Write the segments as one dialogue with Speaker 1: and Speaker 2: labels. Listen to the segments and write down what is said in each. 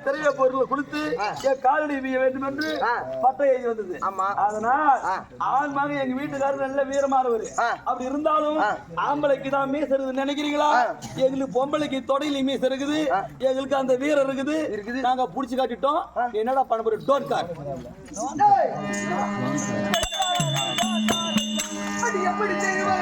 Speaker 1: திரைய பொருள் கொடுத்து என் காலடி வீய வேண்டும் என்று பட்டை எழுதி வந்தது. அதனால் ஆண் மகன் எங்க வீட்டுக்காரர் நல்ல வீரமானவர். அப்படி இருந்தாலும் ஆம்பளைக்கு தான் மீச இருக்குது நினைக்கிறீங்களா? எங்களுக்கு பொம்பளைக்கு தொடையில மீச இருக்குது, எங்களுக்கு அந்த வீரம் இருக்குது. நாங்க புடிச்சு காட்டிட்டோம். என்னடா பண்ண போறோம்? டோன் கார் எப்படி தெரியுமா?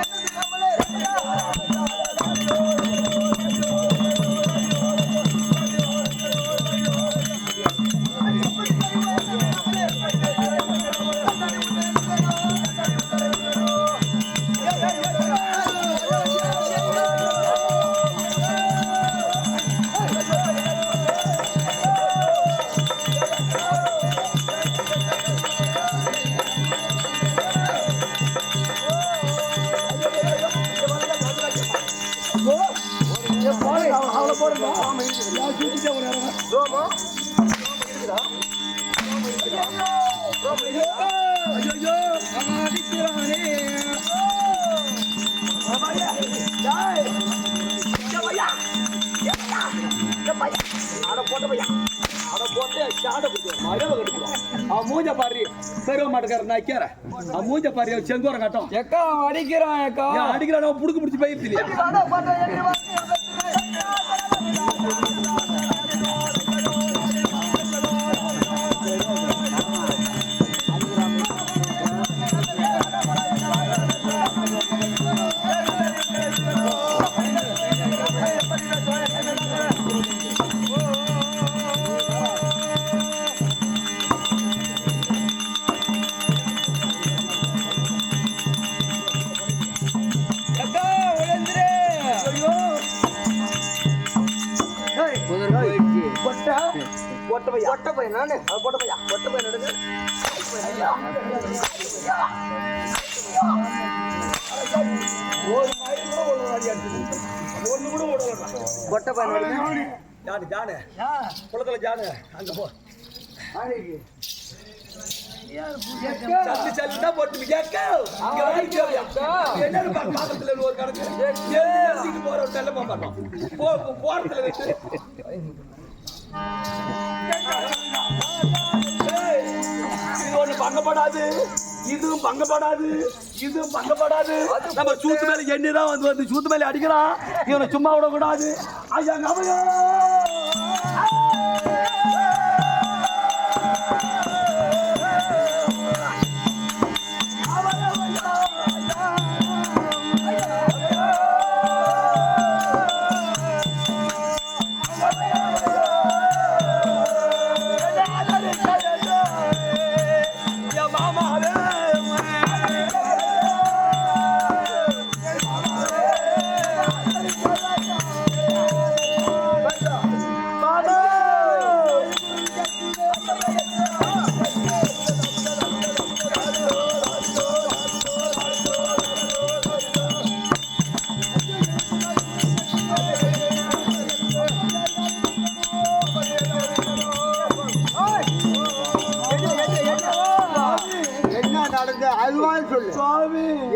Speaker 1: மூஞ்ச பாரு பெருவ மாட்டக்கார நாய்க்கார மூஞ்ச பாரு செங்கோரம் கட்டம் எக்கா அடிக்கிறான் எக்கா அடிக்கிறான் புடுக்கு பிடிச்சி போயிடுச்சு இல்லையா? குளத்துல ஜானு அங்க போ போட்டு ஒரு கணக்கு போறதுல பங்கப்படாது, இதுவும் பங்கப்படாது, இதுவும் பங்கப்படாது. நம்ம சூத்து மேல எண்ணிதான் வந்து சூத்து மேல அடிக்கிறான். இவனை சும்மா விடக்கூடாது. ஐயா கமையா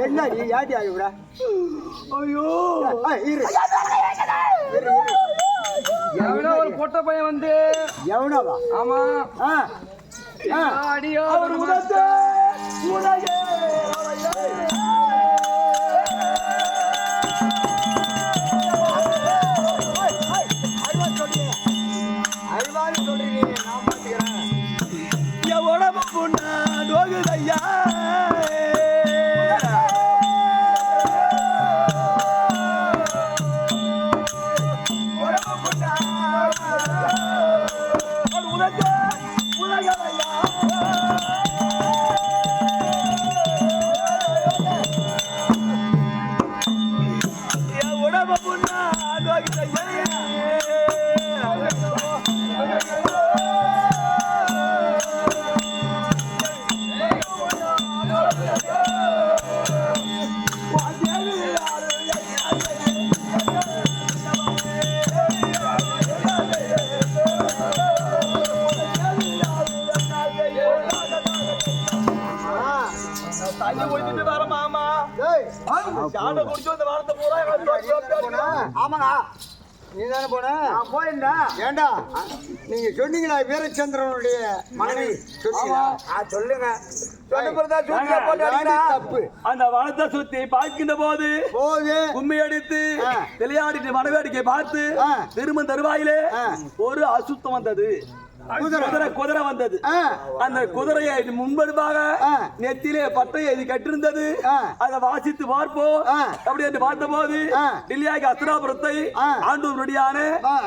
Speaker 1: என்ன நீ யாட்டி ஆகிவிடா? ஐயோ எவனோ ஒரு பொட்ட பையன் வந்து எவனோவா? ஆமா அடியோ ஒரு முதல்ல அறிவாளி சொல்றீங்க, நான் பாத்துக்கிறேன். என் உடம்பு பொண்ணா நோகுதையா
Speaker 2: நீ தானே போன? நான் போயிருந்தேன். ஏண்டா நீங்க சொன்னீங்களா வீரச்சந்திரனுடைய மனைவி சொன்னீங்களா? சொல்லுங்க.
Speaker 1: தப்பு. அந்த வனத்தை சுத்தி பார்க்கின்ற போது கும்மி அடித்து விளையாடிட்டு மனவேடிக்கை பார்த்து திரும்ப தருவாயிலே ஒரு அசுத்தம் வந்தது. குதிரை வந்தது. அந்த குதிரையை முன்படுவாக நெத்திலே பட்டையை இது கட்டிருந்தது. அதை வாசித்து பார்ப்போம் அப்படி என்று பார்த்த போது டில்லியாகி அஸ்திராபுரத்தை ஆண்டூருடையான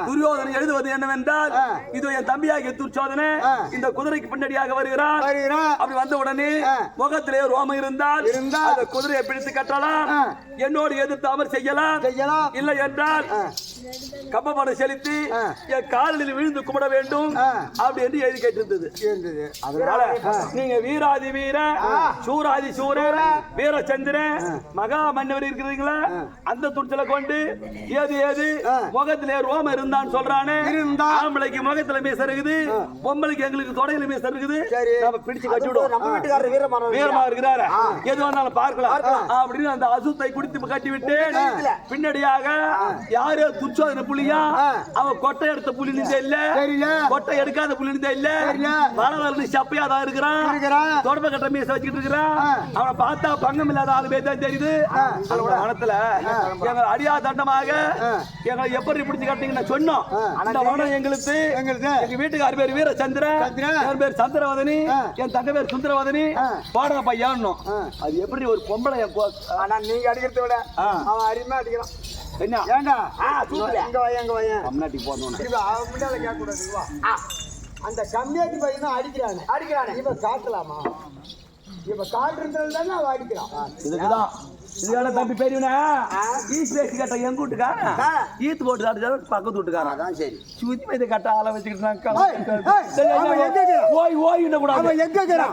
Speaker 1: துரியோதனை எழுதுவது என்னவென்றால், இது என் தம்பியாகிய துர்ச்சோதனை இந்த குதிரைக்கு பின்னடியாக வருகிறான். அப்படி வந்த உடனே முகத்திலே ரோமம் இருந்தால் அந்த குதிரையை பிடித்து கட்டலாம், என்னோடு எதிர்த்து அவர் செய்யலாம். இல்லை என்றால் கம்பப்படம் செலுத்தி என் காலில் விழுந்து கும்பிட வேண்டும் அப்படி என்று எழுதி கேட்டிருந்தது. அதனால நீங்க வீராதி வீர சூராதி சூர வீரச்சந்திரன் மகா மன்னவர் இருக்கிறீங்களா, அந்த துணிச்சலை கொண்டு ஏது ஏது முகத்திலே ரோமம் இருந்தான்னு சொல்றானே. ஆம்பளைக்கு முகத்துல மீச இருக்குது, பொம்பளைக்கு எங்களுக்கு தொடையில மீச இருக்குது. நம்ம பிடிச்சு கட்டி விடுவோம். நம்ம வீட்டுக்காரர் வீரமா இருக்கிறாரு, எது வந்தாலும் பார்க்கலாம் அப்படின்னு அந்த அசுத்தை குடித்து கட்டி விட்டு பின்னடியாக யாரு துச்சோதனை புலியா, அவன் கொட்டை எடுத்த புலி இல்ல, கொட்டை எடுக்காத புலி இல்ல, மலவரது சப்பையாதான் இருக்கிறான், தொடர்பு கட்ட மீச வச்சுட்டு இருக்கிறான். அவனை பார்த்தா பங்கம் இல்லாத ஆளு பேர் தான் தெரியுது. அவனோட வனத்துல எங்க அடியா தண்டமாக எங்களை எப்படி பிடிச்சு கட்டிங்கன்னு சொன்னோம். அந்த வனம் எங்களுக்கு எங்க வீட்டுக்கார பேர் வீரச்சந்திரன், என் பேர் சந்திரவதனி, என் தங்க பேர் சுந்தரவதனி. பாடுற பையன் அது எப்படி ஒரு பொம்பளை நீங்க அடிக்கிறத விட அவன் அருமையா அடிக்கிறான். என்ன ஏண்டா கம்நாட்டி போடணும்
Speaker 2: அந்த கம்மியாட்டி பையன் தான் அடிக்கிறானே இப்ப காட்டலாமா? இப்ப காட்டுறதுல தானே அவன் அடிக்கிறான்.
Speaker 1: இதுக்குதான் இதுக்கான தம்பி பெரியவனா ஈஸ் பேசி கட்ட எங்க வீட்டுக்காரன் ஈத்து போட்டு சாப்பிட்டு பக்கத்து வீட்டுக்காரன் அதான் சரி சுத்தி இதை கட்ட ஆளை வச்சுக்கிட்டு ஓய் ஓய் கூடாது.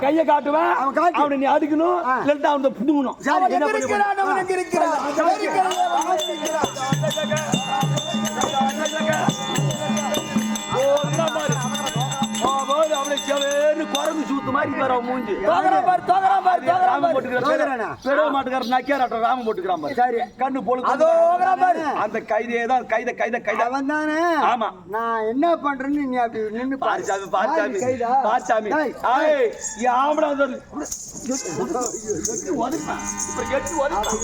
Speaker 1: கையை காட்டுவேன் அவனை நீ அடிக்கணும், இல்லாட்டா அவனை புடுங்கணும். குரங்கு சூத்து மாதிரி மூஞ்சி மாட்டுக்கார நக்கியாராட்டம் ராம போட்டுக்கிறான். சரி கண்ணு பொழுது அந்த கைதே தான் கைத கைத கைத வந்தானே. ஆமா
Speaker 2: நான் என்ன பண்றேன்னு நீ அப்படி நின்னு
Speaker 1: பாச்சாமி பாச்சாமி பாச்சாமி ஆம்பளை வந்து ஒதுப்பா இப்ப எட்டு ஒதுப்பா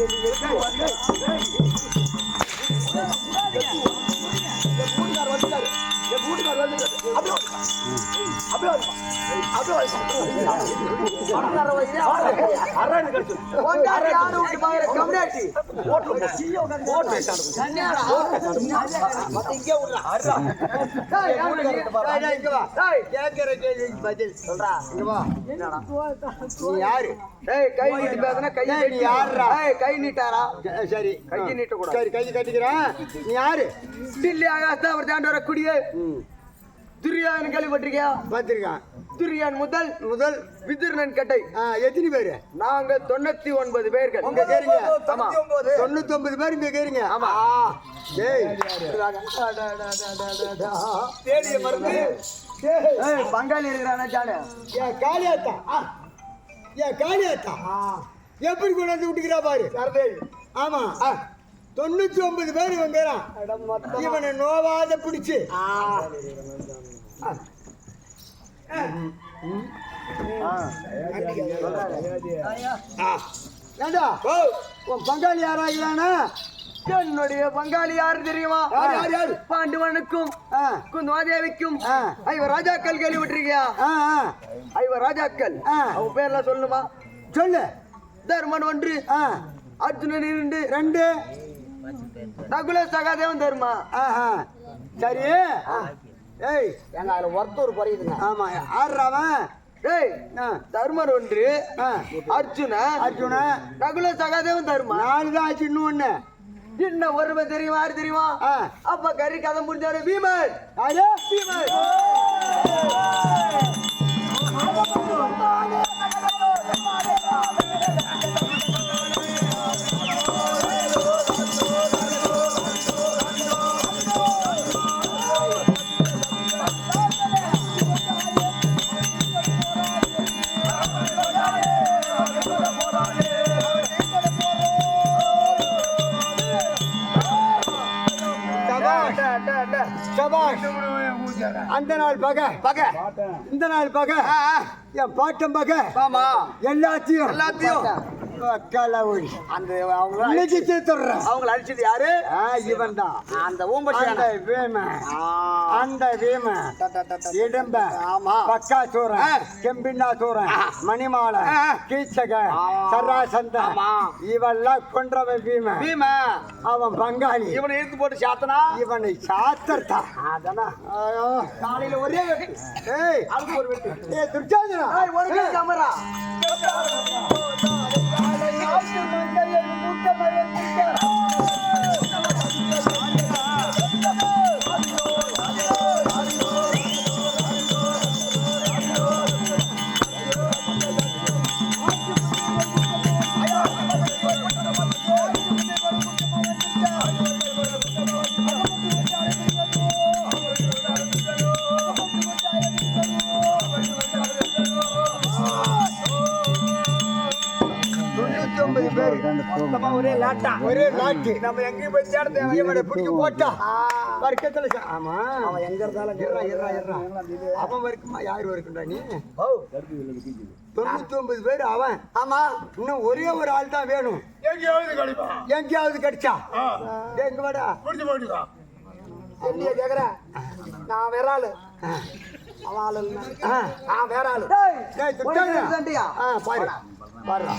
Speaker 2: கை நீட்டாரா? சரி கை நீட்ட கூட சரி கை கட்டிக்கிறேன். நீ யாரு? டில்லி ஆகாச அவர் தாண்டி வரக்கூடிய துரியான் கேள்விப்பட்டிருக்கியா? பார்த்திருக்கேன். துரியான் முதல் முதல் விதுரன் கட்டை எத்தனை பேரு? நாங்க 99 பேர்கள் இங்க கேறீங்க. ஆமா 99 பேர் இங்க கேறீங்க. ஆமா டேய் தேடிய மருந்து ஏய் பங்காளி இருக்கறானே ஜானே ஏ காளியாத்தா ஏ காளியாத்தா எப்படி கொண்டு வந்து விட்டுக்கிறா பாரு சரதே. ஆமா 99 பேர் இவங்கறான். இவனை நோவாத பிடிச்சு ஏண்டா உன் பங்காளி யாராகிறானா? என்னுடைய பங்காளி யாரு தெரியுமா? பாண்டுவனுக்கும் குந்தமாதேவிக்கும் 5 ராஜாக்கள் கேள்விப்பட்டிருக்கியா? 5 ராஜாக்கள் அவன் பேர்லாம் சொல்லுமா? சொல்லு. தர்மன் 1, அர்ஜுனன் 2, நகுல சகாதேவன் தர்மா. சரி ஏய் எங்க அதுல ஒருத்தர் குறையுதுங்க. ஆமா ஆடுறாவன். ஏய் தர்மர் 1, அர்ஜுன நகுல சகாதேவன் தர்மா 4 தான் ஆச்சு. இன்னொன்னு இன்னும் ஒருவன் தெரியுமா? யாரு தெரியுமா? அப்ப கறி கதை முடிஞ்சாரு பீமன். பீமன் அந்த நாள் பகை இந்த நாள் பகை என் பாட்டம் பகை
Speaker 3: ஆமா
Speaker 2: எல்லாத்தையும் கலவுடி
Speaker 3: அந்த அவங்க
Speaker 2: இன்னைக்கு தீர்த்துறேன்.
Speaker 3: அவங்கள அடிச்சது யாரு?
Speaker 2: இவன் தான்
Speaker 3: அந்த ஊம்பசி
Speaker 2: அந்த வீம இடம்ப பக்காசூரன் கெம்பின்னாசூரன் மணிமாலை கீச்சக சராசந்த இவெல்லாம் கொன்றவன் வீம அவன் பங்காளி.
Speaker 3: இவனை இழுத்து போட்டு சாத்தனா
Speaker 2: இவனை சாத்தர்த்தா
Speaker 3: அதெல்லாம்
Speaker 2: காலையில ஒரே வெட்டு. அதுக்கு ஒரு வெட்டு. துர்ச்சாதனா
Speaker 3: ஒரு கேமரா
Speaker 2: ஒரே லாட்டு. நம்ம எங்கேயும் போய் தேட தேவையான பிடிக்க போட்டா வர்க்கத்துல ஆமா அவன் எங்க இருந்தாலும் அவன் வரைக்குமா யாரு வரைக்கும்டா நீ? 99 பேர் அவன். ஆமா இன்னும் ஒரே ஒரு ஆள் தான் வேணும். எங்கேயாவது கிடைச்சா எங்க வாடா என்னைய கேக்குற? நான் வேற ஆளு அவன் ஆளு வேற ஆளு. பாரு பாருடா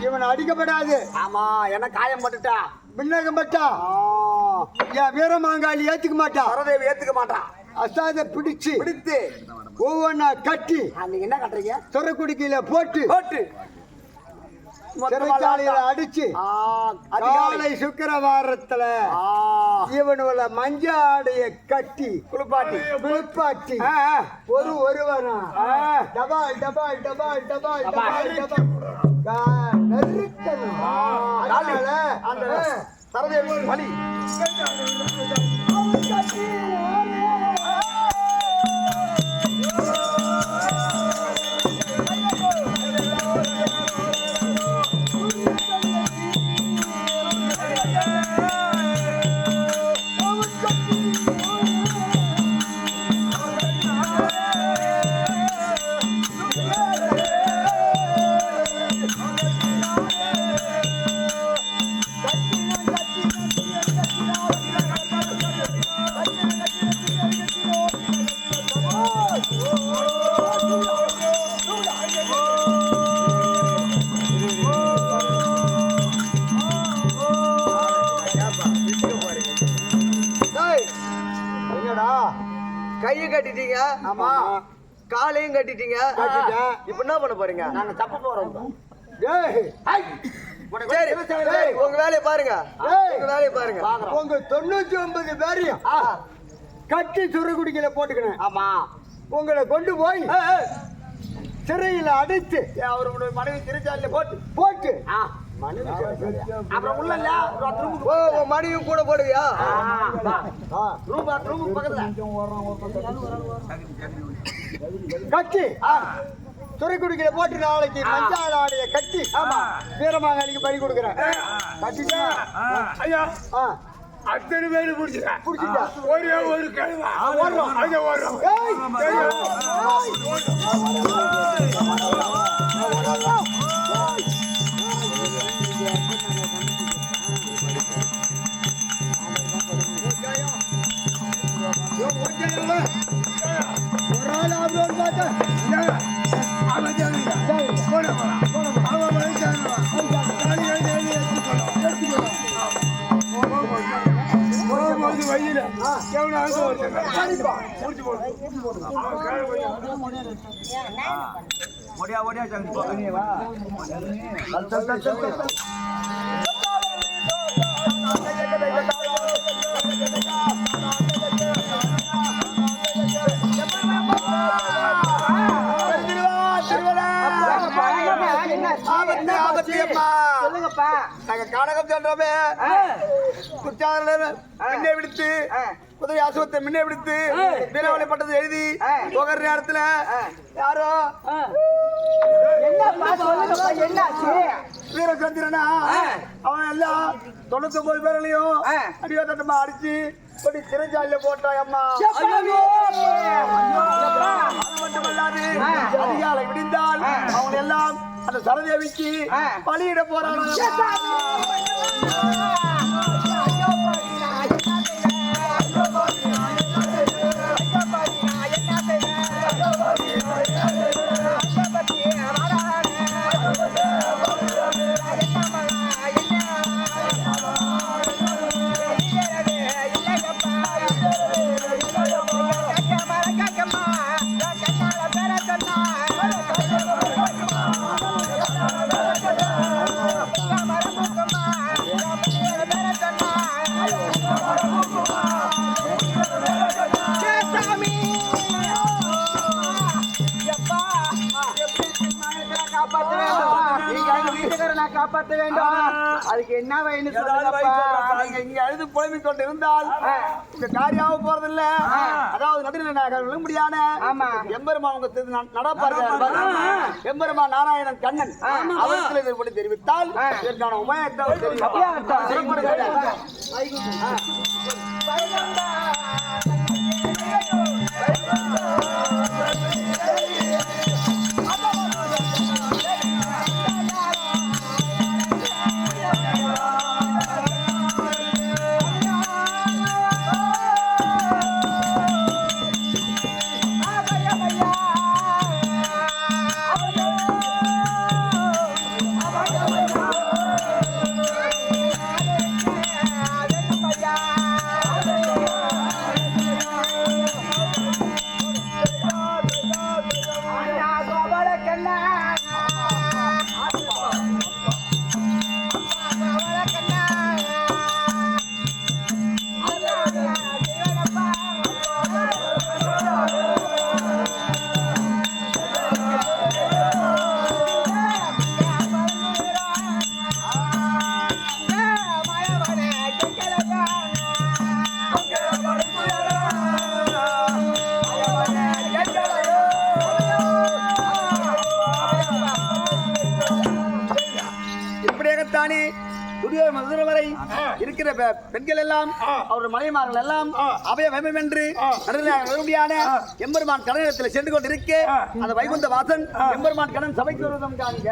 Speaker 2: இவன் அடிக்கப்படாது.
Speaker 3: ஆமா என்ன காயம் பட்டுட்டா
Speaker 2: விண்ணகம் பட்டா என் வீரமாங்காளி ஏத்துக்க மாட்டா.
Speaker 3: சரதேவி ஏத்துக்க மாட்டான்.
Speaker 2: அசாத பிடித்து ஒவ்வொன்னா கட்டி
Speaker 3: நீங்க என்ன கட்டுறீங்க?
Speaker 2: துறக்குடிக்கையில போட்டு சிறைச்சாலையில அடிச்சு காலை சுக்கிரவாரத்துல இவனோட மஞ்ச ஆடைய கட்டி குளிப்பாட்டி ஒருவனா டபால் டபால் டபால் டபால் டபால் டபால் நெருக்கணும். அதனால
Speaker 3: சரதேவி வலி கையை கட்டிட்டீங்க. ஆமா காலையும் கட்டிட்டீங்க. இப்ப என்ன பண்ண போறீங்க? நாங்க தப்ப போறோம். சரி உங்க வேலையை பாருங்க.
Speaker 2: உங்க 99 பேரையும் கட்டி சுரகுடிக்கல போட்டுக்கணும்.
Speaker 3: ஆமா
Speaker 2: உங்களை கொண்டு போய் சிறையில அடைச்சு
Speaker 3: அவருடைய மனைவி திருச்சாலையில போட்டு
Speaker 2: அப்புறம் உள்ள
Speaker 3: மனைவியும் கூட போடுவியா?
Speaker 2: கட்டி துறைக்குடிக்கிற போட்டு நாளைக்கு மஞ்சால ஆடைய கட்டி வீரமாங்காளிக்கு பறி கொடுக்குறேன். கட்டிட்டா
Speaker 4: ஐயா அத்தனை பேரு புடிச்சுட்டா ஒரே ஒரு கிழமை
Speaker 2: ஒரு ஆள் ஆகுது பார்த்தா
Speaker 4: வயல
Speaker 2: திருவண்ணா ஆபத்து ஆபத்து அம்மா சொல்லுங்கப்பா. நாங்க காடகம் சென்றோமே குற்றால முன்னே விடுத்து குதிரை அசுவத்தை முன்னே விடுத்து வீரவலைப்பட்டது எழுதி போகிற நேரத்துல யாரோ வீரச்சந்திரனா அவன் எல்லாம் 99 பேரையும் அடிவாத்தமா அடிச்சு கொண்டு சிறைச்சாலையில போட்டாய் அம்மா. அது மட்டுமல்லாது அதிகாலை விடிந்தால் அவங்க எல்லாம் அந்த சரதேவிக்கு பலியிட போறாங்க. காப்பாற்ற வேண்டும். அதுக்கு என்ன வேணும் இங்க அழுது புலம்பிக் கொண்டு இருந்தால் இந்த காரியாவும் போறதில்ல. அதாவது நடுநிலை முடியான எம்பெருமான் உங்க நடப்பார்கள். எம்பெருமான் நாராயணன் கண்ணன் அவர்கள் இதன்படி தெரிவித்தால் இதற்கான உபயோகத்தை வரை இருக்கிற பெண்கள் எல்லாம் அவருடைய மனைவிமார்கள் எல்லாம் அபயம் என்று நடுநிலையான எம்பெருமான் கடனிடத்தில் சென்று கொண்டிருக்க அந்த வைகுந்த வாசன் எம்பெருமான் கடன் சபைக்கு வருவதும் காண்க.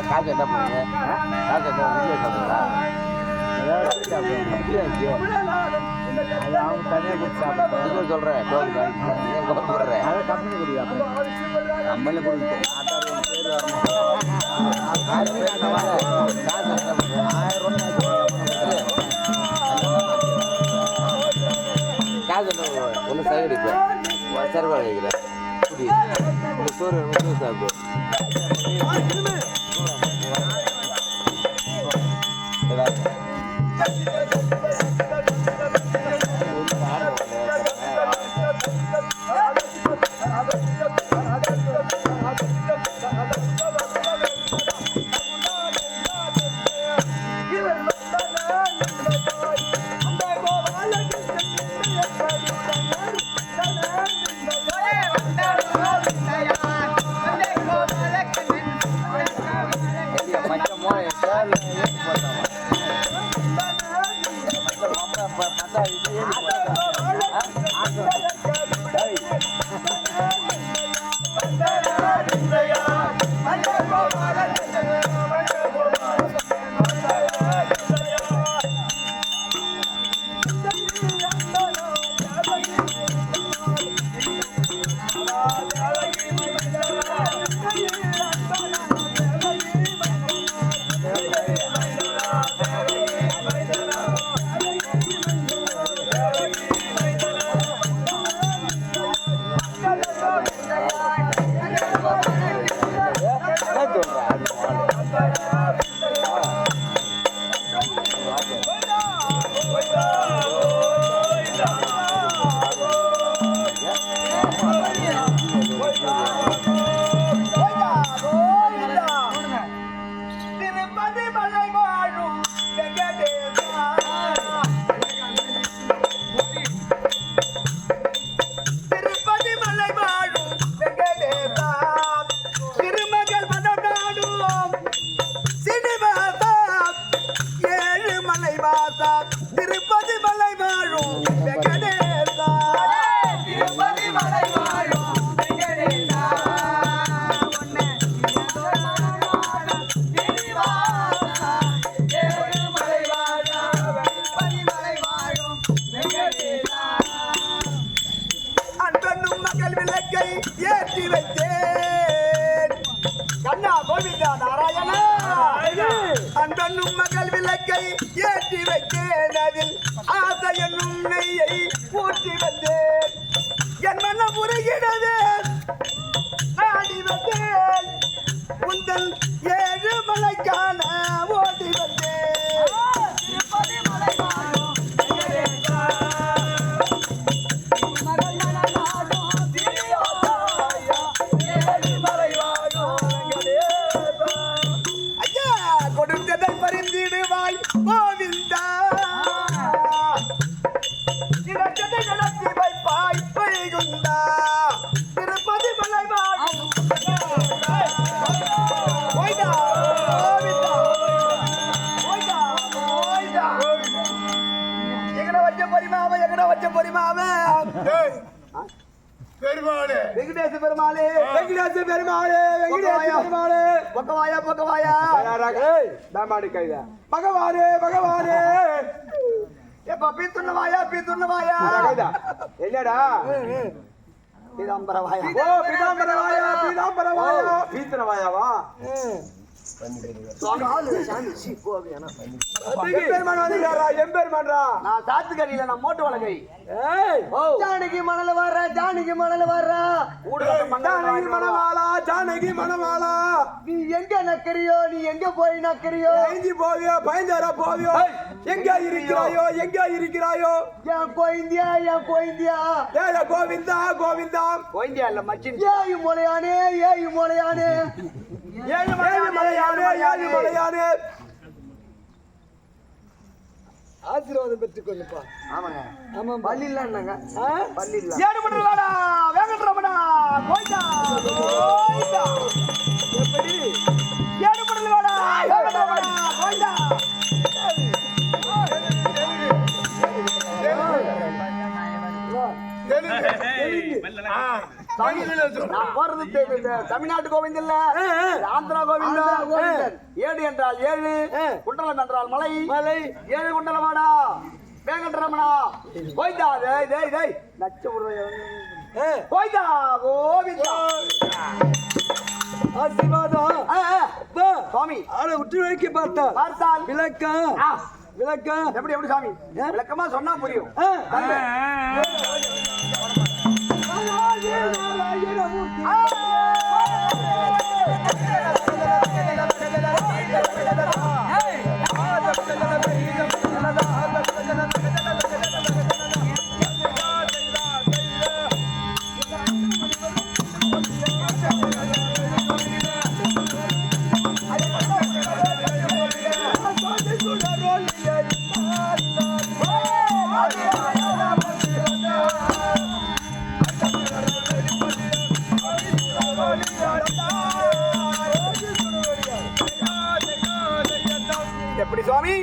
Speaker 3: காசு என்ன பண்ணுங்க காசு அவங்க தனியாக சொல்றேன் கம்பெனி கொடுக்குறேன் நம்மள கொடுத்து காசு ஒன்று சேகரிப்பேன் சர்வா வைக்கிறேன் சோறு சாப்பிடு
Speaker 2: அன்பனும் மகள் விளக்கை ஏற்றி வைத்தேன் அதில் ஆசை என்னும் நெய்யை ஊற்றி வந்தேன் என் மனம் உருகினது நாடி வந்தேன் உந்தல் ஏழு மலைக்கான ஓடி வந்தேன் வெங்கடேச பெருமாளே வெங்கடேச பெருமாளே வெங்கடேச பெருமாளே பக்கவாயா பக்கவாயா தாமாடி கைதா பகவானே பகவானே ஏப்பா பீத்துன்னவாயா பீத்துன்னவாயா என்னடா பீதாம்பரவாயா ஓ பீதாம்பரவாயா பீதாம்பரவாயா பீத்துன்னவாயாவா சாத்துக்கடியில நான் மோட்டு வழங்கை ஜானகி மணல வர்ற ஜானகி மணல வர்ற ஜானகி மணவாளா ஜானகி மணவாளா நீ எங்க நக்கறியோ நீ எங்க போய் நக்கறியோ எங்க போவியோ பயந்தர போவியோ எங்க இருக்கிறாயோ எங்க இருக்கிறாயோ என் கோயிந்தியா என் கோயிந்தியா ஏ கோவிந்தா கோவிந்தா கோயிந்தியா இல்ல மச்சின் ஏய் மலையானே ஏய் மலையானே ஏய் மலையானே
Speaker 1: மலையானே ஆசீர்வாதம் பெற்றுக் கொள்ளுப்பா.
Speaker 3: ஆமாங்க.
Speaker 2: ஆமா
Speaker 3: பள்ளி இல்லைன்னாங்க. பள்ளி இல்ல.
Speaker 1: ஏடு பண்றாடா வேங்கட்ரமணா கோயிந்தா கோயிந்தா. எப்படி ஏடு பண்றாடா வேங்கட்ரமணா கோயிந்தா. நான் போறது தமிழ்நாட்டு கோவிந்த் இல்ல, ஆந்திரா கோவிந்தன். ஏடு என்றால் ஏழு, குண்டலம் என்றால் மலை. மலை ஏழு குண்டலமாடா வேங்கட்ரமணா கோயிந்தா. டேய் டேய் நச்சு கோயிந்தா கோவிந்தா. ஆசீர்வாதம் சுவாமி. ஆளை விட்டு வைக்க பார்த்தால் விளக்கம் விளக்கம் எப்படி எப்படி சாமி விளக்கமா சொன்னா புரியும். எப்படி சுவாமி?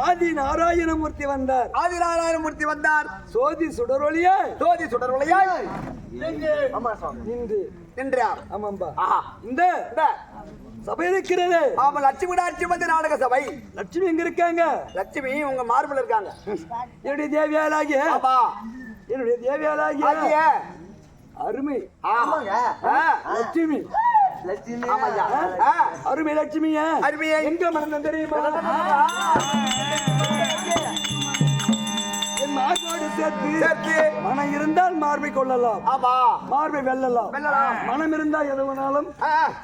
Speaker 1: ஆதி நாராயணமூர்த்தி வந்தார். ஆதி நாராயணமூர்த்தி வந்தார். சோதி சுடரொளியா சோதி சுடரொளியா ஆமா சுவாமி நின்று நின்றார். ஆமாம்பா. இந்த சபை இருக்கிறது. ஆமா லட்சுமி ஆட்சி வந்து நாடக சபை. லட்சுமி எங்க இருக்காங்க? லட்சுமி உங்க மார்பில் இருக்காங்க. என்னுடைய தேவியாலாகிய என்னுடைய தேவியாலாகிய அருமை. ஆமாங்க லட்சுமி லட்சுமி. அருமை லட்சுமிய அருமையை எங்க மறந்த தெரியுமா? என் மார்போடு சேர்த்து மனம் இருந்தால் மார்பை கொள்ளலாம். ஆமா மார்பை வெல்லலாம். மனம் இருந்தால் எது வேணாலும்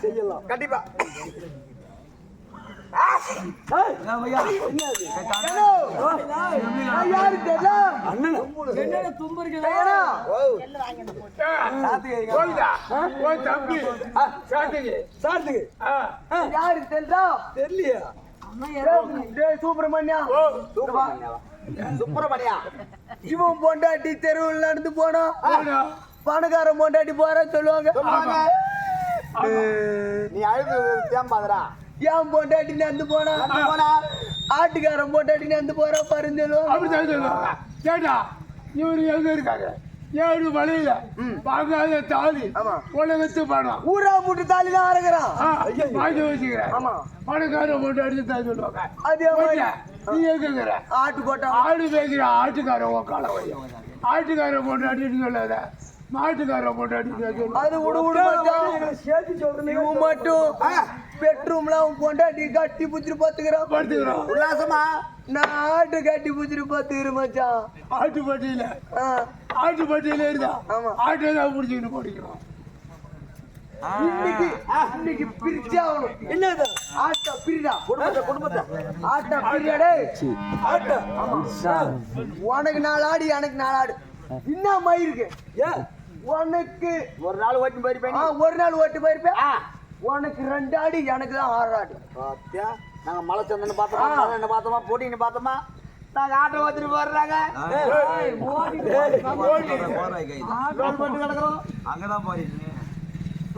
Speaker 1: செய்யலாம். கண்டிப்பா. சுப்பிரமணியா இவன் பொண்டாட்டி தெருவில் நடந்து போனா பணக்காரன் பொண்டாட்டி போற சொல்லுவாங்க. நீ அழுது தேம்பாதரா. ஏன் பொண்டாட்டி நடந்து போனா ஆட்டுக்காரன் பொண்டாட்டி நடந்து போறா பாருன்னு சொல்லுவாங்க.
Speaker 4: கேட்டா இவரு எங்க இருக்காங்க? ஏழு மலையில வாங்காத தாலி உலகத்து பணம்
Speaker 3: ஊரா மூட்டு தாலி தான் அரைக்கிறான்.
Speaker 4: வாங்கி வச்சுக்கிறேன். பணக்காரன் போட்டு அடிச்சு தான் சொல்லுவாங்க.
Speaker 3: அதே மாதிரி
Speaker 4: நீ எங்கிற
Speaker 3: ஆட்டு போட்டா
Speaker 4: ஆடு வைக்கிற ஆட்டுக்காரன் உக்கால ஆட்டுக்காரன் போட்டு அடிச்சு சொல்லாத மாட்டுக்காரன் போட்டு அடிச்சு
Speaker 3: அது சேர்த்து சொல்றேன். இவன் மட்டும் பெட்ரூம்லாம் பொண்டாட்டி கட்டி புத்திரி பாத்துக்கிறான். உல்லாசமா நான் ஆட்டு கட்டி புத்திரி பாத்துக்கிறேன் மச்சான்.
Speaker 4: ஆட்டுப்பட்டியில இருந்தா ஆட்டை தான் பிடிச்சிக்கிட்டு போடிக்கிறோம்.
Speaker 3: இன்னைக்கு பிரிச்சு ஆகணும். என்னது ஆட்டா பிரிடா குடும்பத்தை ஆட்டா பிரியாடே ஆட்டா. உனக்கு 4 ஆடு எனக்கு 4 ஆடு. என்ன மயிருக்கு உனக்கு ஒரு நாள் ஓட்டி போயிருப்பேன். ஒரு நாள் ஓட்டி போயிருப்பேன். உனக்கு 2 ஆடு எனக்கு தான் 6 ஆடு. நாங்க மலை சந்தன பார்த்தோமா என்ன பார்த்தோமா போட்டின்னு பார்த்தோமா நாங்க ஆட்டை ஓட்டிட்டு போடுறாங்க.
Speaker 1: அங்கதான் போறீங்க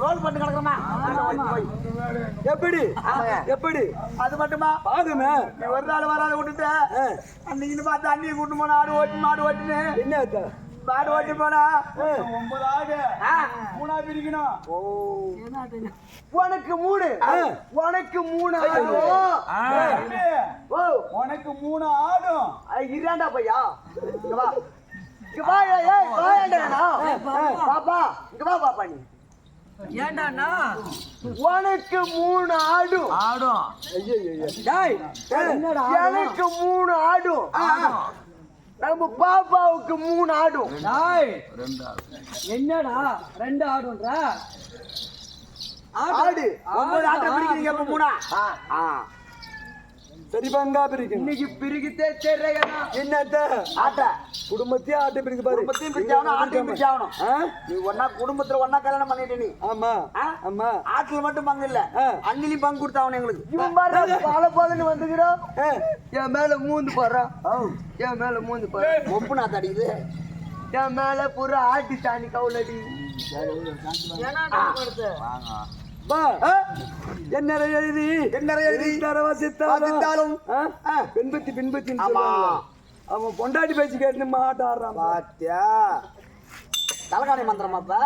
Speaker 3: ரோல் பண்ணி கிடக்குறமா
Speaker 1: எப்படி எப்படி
Speaker 3: அது மட்டுமா
Speaker 1: பாக்குமே.
Speaker 3: நீ ஒரு நாள் வராத விட்டுட்ட அன்னைக்குன்னு பார்த்து அண்ணியை கூட்டு போனா ஆடு ஓட்டி மாடு ஓட்டினு
Speaker 1: என்ன
Speaker 3: மாடு ஓட்டி போனா
Speaker 1: 9 ஆடு 3 பிரிக்கணும்.
Speaker 3: உனக்கு 3 உனக்கு 3 ஆடு.
Speaker 1: உனக்கு 3 ஆடும்.
Speaker 3: இராண்டா பையா இங்க வா இங்க வா. ஏய் வாடா பாப்பா இங்க வா பாப்பா. நீ ஏண்டாண்ணா உனக்கு 3 ஆடும். எனக்கு 3 ஆடும். நம்ம பாப்பாவுக்கு 3 ஆடும். என்னடா 2 ஆடுன்ற ஆடு 9 ஆட்டை பிடிக்கிறீங்க. இப்ப 3
Speaker 1: சரி பங்கா பிரிக்கணும்.
Speaker 3: இன்னைக்கு பிரிக்கிட்டே தெரியலையா
Speaker 1: என்னத்த
Speaker 2: ஆட்ட
Speaker 1: குடும்பத்தையே ஆட்டை பிரிக்க பாரு.
Speaker 2: குடும்பத்தையும் பிரிச்சாகணும் ஆட்டையும் பிரிச்சாகணும். நீ ஒன்னா குடும்பத்துல ஒன்னா கல்யாணம் பண்ணிட்டு நீ
Speaker 1: ஆமா ஆமா
Speaker 2: ஆட்டுல மட்டும் பங்கு இல்ல அண்ணிலையும் பங்கு கொடுத்தாவணும் எங்களுக்கு.
Speaker 3: இவன் பாரு பால பாலன்னு வந்துக்கிறோம் என் மேல மூந்து போடுறான் என் மேல மூந்து போடுறான்
Speaker 2: ஒப்பு நான் தடிக்குது
Speaker 3: என் மேல பூரா ஆட்டி சாணி கவுலடி
Speaker 1: பா என்ன எழுதி
Speaker 2: வாசித்தாலும்
Speaker 1: பின்பத்தி பின்பத்தி
Speaker 2: ஆமா.
Speaker 1: அவன் பொண்டாட்டி பேச்சு கேட்டு மாட்ட ஆடுறான்.
Speaker 2: பாத்தியா தலகாணி மந்திரமாப்பா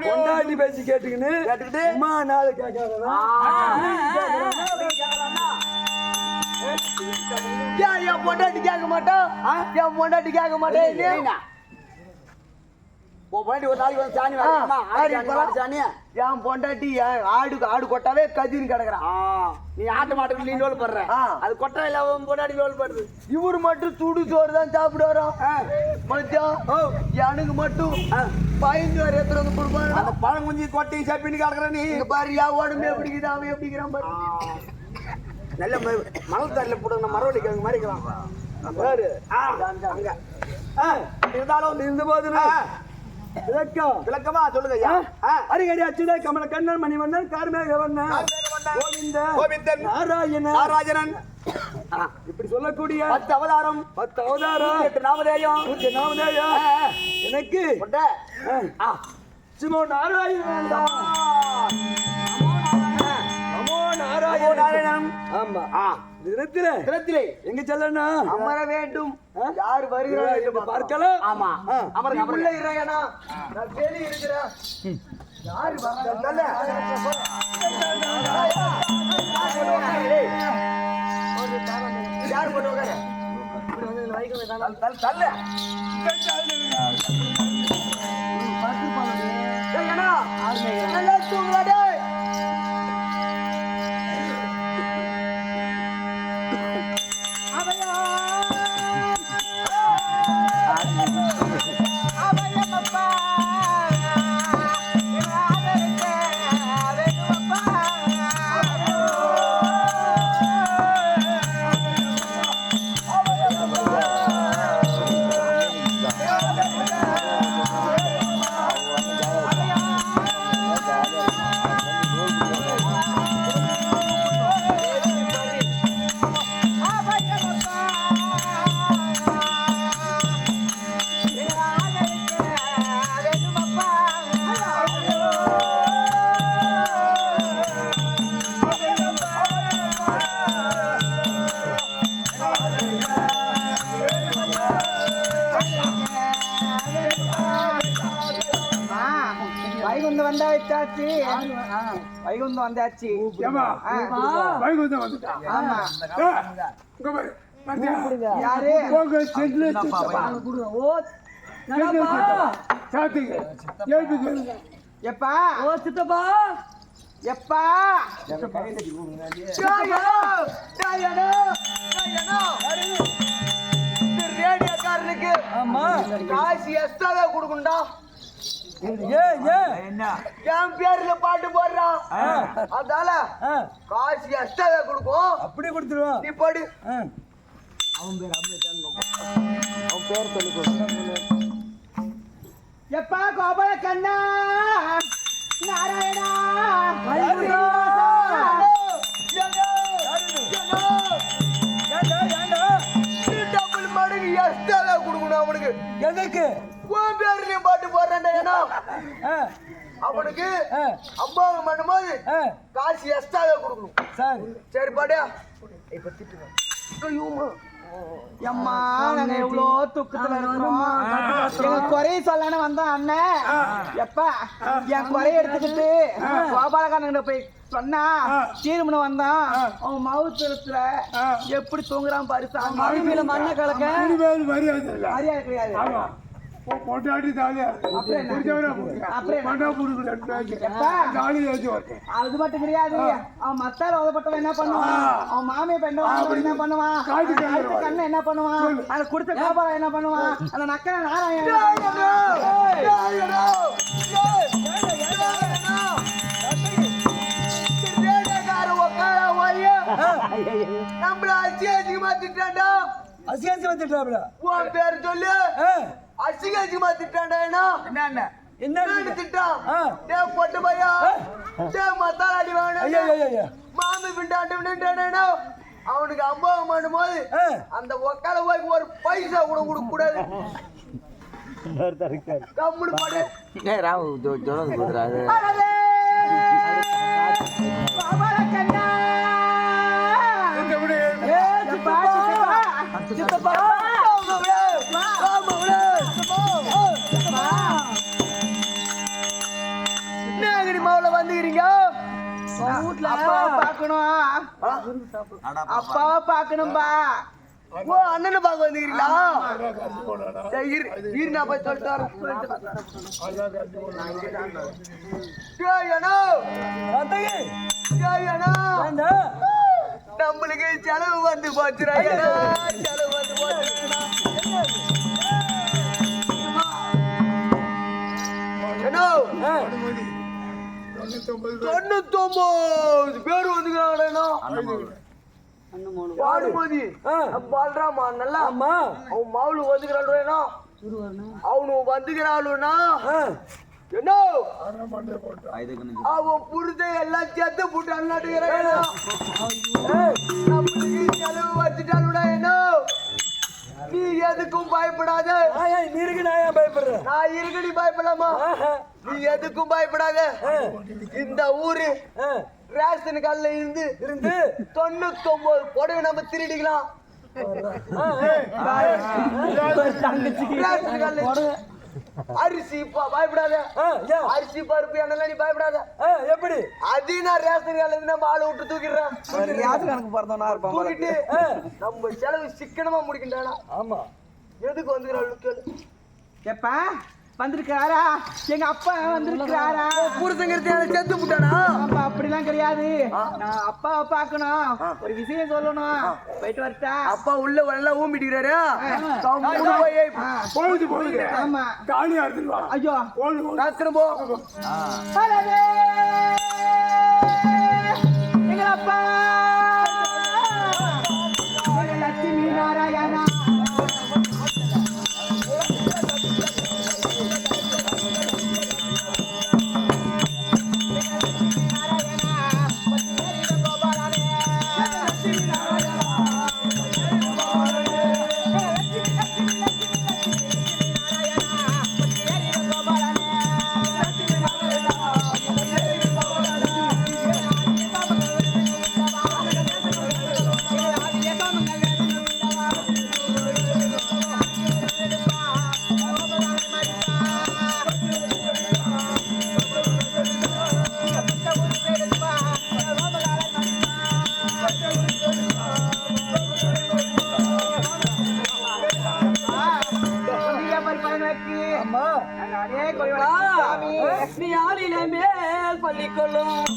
Speaker 1: பொண்டாட்டி பேச்சு கேட்டுக்கின்னு
Speaker 2: கேட்டுக்கிட்டு
Speaker 1: அம்மா நாள் கேட்காதா
Speaker 3: என் பொண்டாட்டி கேட்க மாட்டான் என் பொண்டாட்டி கேட்க மாட்டேன்
Speaker 2: ஒரு நாளைக்கு வந்து சாணி வாங்கி சாணி
Speaker 3: என் பொண்டாட்டி ஆடு கொட்டாவே கதின்னு கிடக்குறான்.
Speaker 2: நீ ஆட்டு மாட்டுக்கு நீ லோல் படுற அது கொட்டை இல்ல பொண்டாடி லோல் படுது.
Speaker 3: இவரு மட்டும் சுடு சோறு தான் சாப்பிடு வரோம் மச்சான் எனக்கு மட்டும் 15 வரை எத்தனை வந்து கொடுப்பாங்க.
Speaker 2: அந்த பழம் குஞ்சு கொட்டி சப்பின்னு கிடக்குற நீ
Speaker 3: இங்க பாரு என் உடம்பு எப்படிக்குது அவன் எப்படிக்கிறான் பாரு.
Speaker 2: நல்ல மணல் தரையில போட்டு மரவள்ளி கிழங்கு மாதிரி இருக்கலாம்
Speaker 1: பாரு.
Speaker 2: அங்க இருந்தாலும்
Speaker 1: இருந்த போது
Speaker 2: விளக்கமா சொல்லுங்க
Speaker 1: அரிகடி அச்சுதா கமல கண்ணன் மணிவண்ணன் கார்மேக வண்ணன் கோவிந்தன் நாராயணன் இப்படி சொல்லக்கூடிய
Speaker 2: 10 அவதாரம்
Speaker 1: 10 அவதாரம்
Speaker 2: 8 நாமதேயம்
Speaker 1: எனக்கு சுமோ நாராயணன் நமோ நாராயணன். ஆமா தினத்திலே எங்க செல்லணும்
Speaker 3: அமர வேண்டும் யார் வருகிறார் என்று
Speaker 1: பார்க்கலாம்.
Speaker 2: ஆமா
Speaker 3: உள்ள இறையனா நான் வெளியே இருக்கிறேன் யார் யார் போட்டு வைகுந்தம் வந்தாச்சு.
Speaker 4: வைகுந்தம் வந்துட்டான்.
Speaker 3: ஆமா
Speaker 4: யாரு
Speaker 3: எப்பா ஓ சித்தப்பா எப்பா ரேடியோக்காரனுக்கு காசு எக்ஸ்ட்ராவே கொடுக்கண்டா. என் பேர்ல பாட்டு போடுறான் அதால காசு எக்ஸ்ட்ராவே கொடுக்கும்.
Speaker 1: அப்படி கொடுத்துருவான்.
Speaker 3: நீ போடு
Speaker 2: அவன் பேர் சொல்லி
Speaker 3: எப்பா கோபால கண்ணா நாராயணா டபுள் மடங்கு எக்ஸ்ட்ராவே கொடுக்கணும் அவனுக்கு.
Speaker 1: எதுக்கு
Speaker 3: உன் பேர்லயும் பாட்டு போடுறேன்டா. ஏன்னா அவனுக்கு அம்மாவை பண்ணும்போது காசு எக்ஸ்ட்ராவே கொடுக்கணும். சரி பாடியா இப்ப திட்டுங்க. எம்மா நாங்க எவ்வளோ துக்கத்துல இருக்கிறோம். எங்க குறைய சொல்லன்னு வந்தோம் அண்ணன். எப்பா என் குறைய எடுத்துக்கிட்டு கோபாலகாரன் போய் சொன்னா தீர்மணம் வந்தான். அவன் மவுத்துல எப்படி தூங்குறான் பாரு. மண்ணை கலக்க மரியாதை கிடையாது.
Speaker 4: பொட்டாட்டி தாலியா
Speaker 3: அது மட்டும் கிடையாது. அவன் மத்தால உதப்பட்டவன் என்ன பண்ணுவான், அவன் மாமியை பெண்ணவன் என்ன பண்ணுவான், கண்ணை என்ன பண்ணுவான், அதை கொடுத்த கோபாலம் என்ன பண்ணுவான், அந்த நக்கனை நாராயணன்
Speaker 2: திட்டாண்டா
Speaker 1: அசிகாசி வந்துட்டாப்ல
Speaker 2: உன் பேர் சொல்லு அசிங்கமா திட்டாண்டா என்ன
Speaker 1: என்ன
Speaker 2: திட்டான் டே பொட்டு பையா டே மத்தால அடி வாங்கினா மாமி பிண்டாண்டு அவனுக்கு அம்பாவம் பண்ணும்போது அந்த ஒக்கால போய் ஒரு பைசா கூட கொடுக்க கூடாது கம்முனு பாடு மாவுல வந்துக்கிறீங்க
Speaker 3: அப்பாவை பாக்கணும்பா
Speaker 2: ஓ அண்ணனை பார்க்க வந்துக்கிறீங்களா ஈர்னா போய் சொல்லிட்டு நம்மளுக்கு செலவு வந்து போச்சுரா செலவு வந்து போச்சு 99 பேர் வந்துக்கிறாங்களேண்ணா பாடுமதி பாடுறாமா நல்லா அவன் மாவுளு வந்துக்கிறாள்னா அவனு வந்துக்கிறாளுன்னா என்ன அவன் புரித எல்லாம் சேர்த்து போட்டு அண்ணாட்டுக்கிறான் செலவு வச்சுட்டாளுடா என்ன நீ எதுக்கும் பயப்படாத
Speaker 1: நீ இருக்கு நான் ஏன் பயப்படுறேன்
Speaker 2: நான் இருக்கு நீ பயப்படாமா நீ எதுக்கும் பயப்படாத இந்த ஊரு ரேஷன் கார்டுல இருந்து 99 புடவை நம்ம திருடிக்கலாம் அரிசி பயப்படாத அரிசி பருப்பு எண்ணெய் நீ பயப்படாத
Speaker 1: எப்படி
Speaker 2: அது நான் ரேஷன் கார்டுல இருந்து நம்ம ஆளை விட்டு தூக்கிடுறேன் தூக்கிட்டு நம்ம செலவு சிக்கனமா முடிக்கின்றானா
Speaker 1: ஆமா
Speaker 2: எதுக்கு வந்துக்கிறாள்
Speaker 3: எப்பா வந்திருக்காரா எங்க அப்பா வந்திருக்காரா
Speaker 2: புருஷங்கிறது செத்து விட்டானா
Speaker 3: அப்பா அப்படிலாம் கிடையாது நான் அப்பாவை பார்க்கணும் ஒரு விஷயம் சொல்லணும் போயிட்டு வரட்டா
Speaker 2: அப்பா உள்ள நல்லா ஊம்பிட்டுக்கிறாரு
Speaker 4: போகுது
Speaker 3: ஆமா
Speaker 4: காலியா இருந்துருவா
Speaker 3: ஐயோ
Speaker 2: ராத்திரம் போ
Speaker 3: எங்க அப்பா லட்சுமி நாராயணா
Speaker 2: நீ ஆளில மேல் பள்ளிக்கொள்ளும்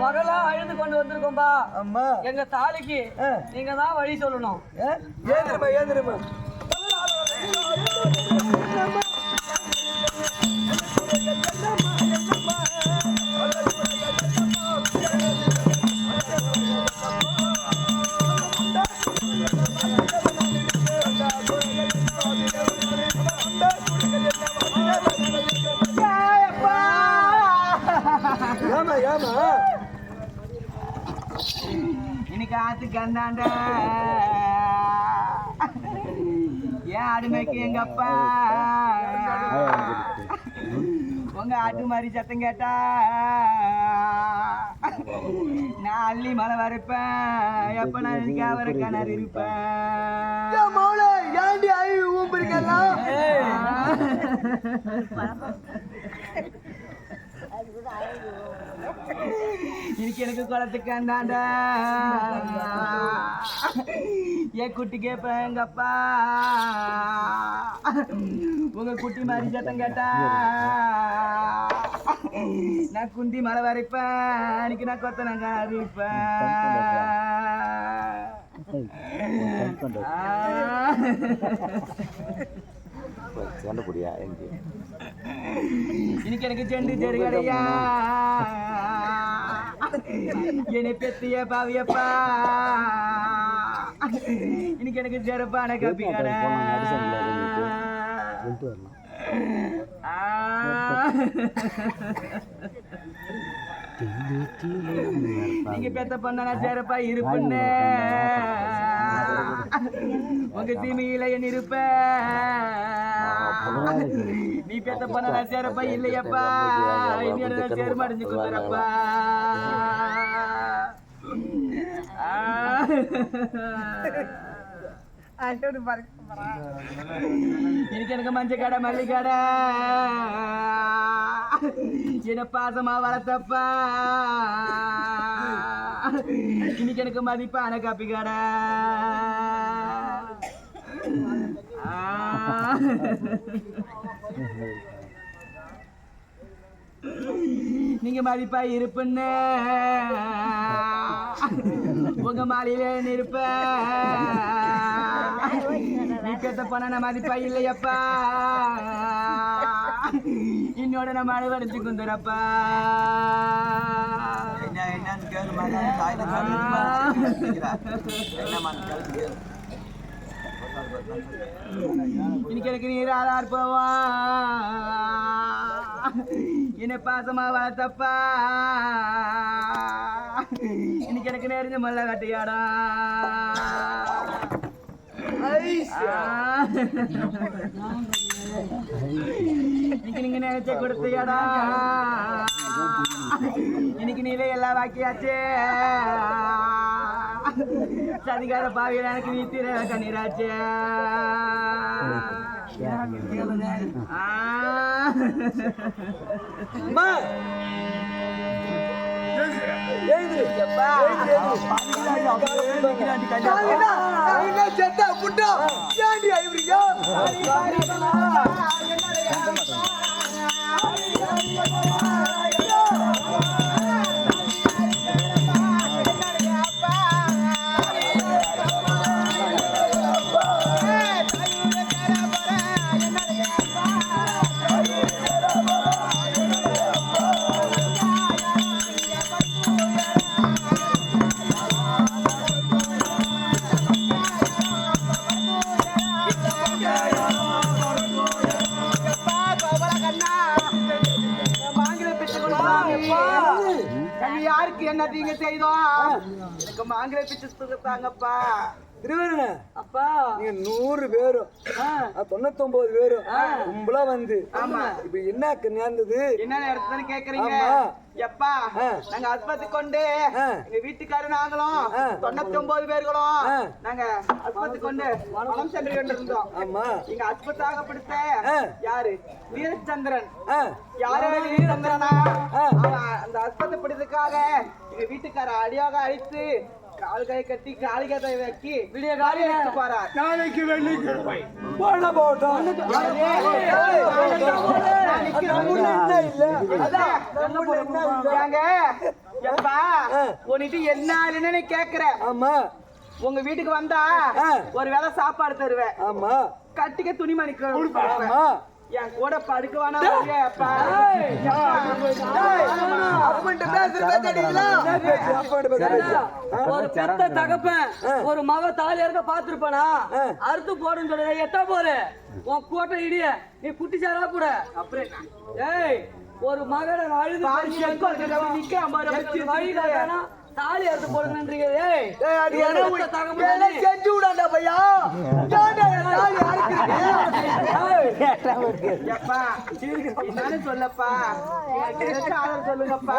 Speaker 2: மகளா அழுது கொண்டு வந்திருக்கோம்பா
Speaker 1: அம்மா
Speaker 2: எங்க தாலிக்கு நீங்க தான் வழி சொல்லணும்
Speaker 1: ஏந்திரமா
Speaker 3: இன்னைக்கு ஆத்துக்கு அந்தாண்ட ஏன் ஆடுமைக்கு எங்க அப்பா உங்க ஆட்டு மாதிரி சத்தம் கேட்டா நான் அள்ளி மலை வரைப்பேன் எப்ப நான் இதுக்கு அவரை கிணறு இருப்பேன்
Speaker 2: ஏண்டி ஆயி ஊம்பிருக்கலாம்
Speaker 3: இன்னைக்கு எனக்கு குளத்துக்கு அந்தாண்டா என் குட்டி கேப்பேன் எங்க அப்பா உங்க குட்டி மாதிரி சத்தம் கேட்டா நான் குந்தி மலை வரைப்பேன் அன்னைக்கு நான் கொத்தனங்க அறிவிப்பேன் இன்னைக்கு எனக்கு செண்டு செரு கடையா என்னை பெத்திய பாவியப்பா இன்னைக்கு எனக்கு செருப்பான கப்பி கடை நீங்க பெத்த பண்ண செருப்பா இருப்புன்னு உங்க தீமையில என் இருப்ப நீ பெத்த பண்ண செருப்பா இல்லையப்பா இனி செருப்பு அடைஞ்சு கொடுக்குறப்பா இன்னைக்கு எனக்கு மஞ்ச கடை மல்லி கடை என்ன பாசமா வளர்த்தப்பா இன்னைக்கு எனக்கு மதிப்பான காப்பி கடை நீங்க மதிப்பா இருப்புன்னு உங்க மாலையில இருப்ப நீ பெத்த பண்ண மதிப்பா இல்லையப்பா இன்னோட நம்ம அனுவரிச்சு குந்துறப்பா
Speaker 2: என்னன்னு கேளு
Speaker 3: இன்னைக்கு எனக்கு நீராளா இருப்பவா என்ன பாசமா வளர்த்தப்பா இன்னைக்கு எனக்கு நெறிஞ்ச மல்ல கட்டியாடா இன்னைக்கு நீங்க நினைச்ச கொடுத்தியாடா இன்னைக்கு நீல எல்லாம் வாக்கியாச்சே சதிகார பாவியில எனக்கு நீ தீர கண்ணீராச்சே
Speaker 2: செத்தா புட்டா ஏண்டி ஐவரியா
Speaker 3: யாருக்கு என்ன நீங்க செய்தோம் எனக்கு மாங்கில பிச்சு தாங்கப்பா
Speaker 2: திருவருண
Speaker 3: அப்பா
Speaker 2: நீங்க 100 பேரும் 99 பேரும் கும்பலா வந்து இப்ப என்ன நேர்ந்தது
Speaker 3: என்ன நேரத்துன்னு கேக்குறீங்க எப்பா நாங்க ஆஸ்பத்திரி கொண்டு எங்க வீட்டுக்காரர் நாங்களும் 99 பேர்களும் நாங்க ஆஸ்பத்திரி கொண்டு மனம் சென்று கொண்டிருந்தோம் எங்க ஆஸ்பத்திரி ஆகப்படுத்த யாரு வீரச்சந்திரன் யாரு வீரச்சந்திரனா அந்த ஆஸ்பத்திரி பிடித்ததுக்காக எங்க வீட்டுக்காரர் அடியாக அழித்து கால்கை கட்டி காலிகத்தை வைக்கி விடிய காலி எடுத்து போறார்
Speaker 4: நாளைக்கு வெள்ளிக்கிழமை
Speaker 2: போன போட்டோம்
Speaker 3: எப்பா உன்னிட்டு என்ன கேக்குற
Speaker 2: ஆமா
Speaker 3: உங்க வீட்டுக்கு வந்தா ஒரு வேளை சாப்பாடு தருவேன்
Speaker 2: ஆமா
Speaker 3: கட்டிக்க துணிமணிக்கு என் கூட படுக்க
Speaker 5: ஒரு பெத்த தகப்பன் ஒரு மக தாலி இருக்க பாத்துருப்பானா அறுத்து போடுன்னு சொல்ற எட்டா போரு உன் கோட்டை இடிய நீ குட்டி சாரா கூட ஏய் ஒரு மகனை அழுது தாலி அறுத்து போடுங்கன்றீங்க
Speaker 2: செஞ்சு விடாண்டா பையா
Speaker 3: சொல்லப்பா சொல்லுங்கப்பா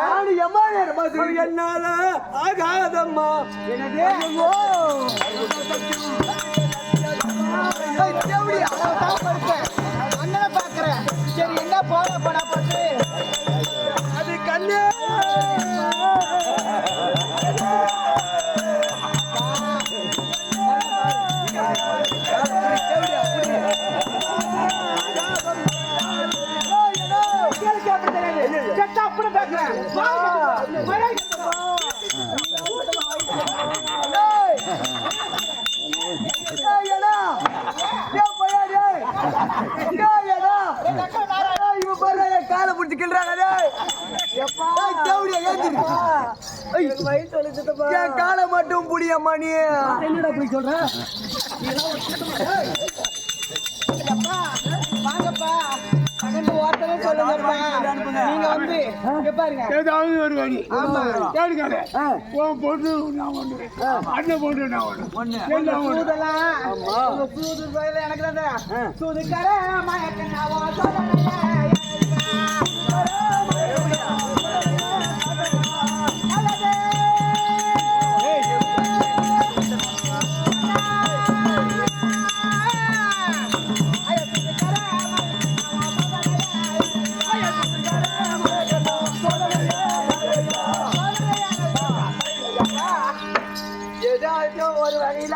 Speaker 2: என்னால ஆகாதம்மா
Speaker 3: அண்ணனை பாக்குறேன் சரி என்ன போன போட்டு
Speaker 2: அது கண்ணே
Speaker 5: வயிற்று வலி சித்தப்பா.
Speaker 3: என் காலை மட்டும் புடியம்மா நீ.
Speaker 5: என்னடா அப்படி சொல்ற?
Speaker 3: வாங்கப்பா பன்னெண்டு வார்த்தை சொல்லுங்கப்பா. நீங்க வந்து இங்க பாருங்க.
Speaker 4: ஏதாவது ஒரு வழி கேளுக்காத உன் பொண்ணு நான் ஒண்ணு அண்ணன் பொண்ணு நான் ஒண்ணு எல்லாம் ஒண்ணு.
Speaker 3: சூது வயல எனக்கு தான் சூதுக்கார மயக்கனாவோ சொல்லல. ஒரு வகையில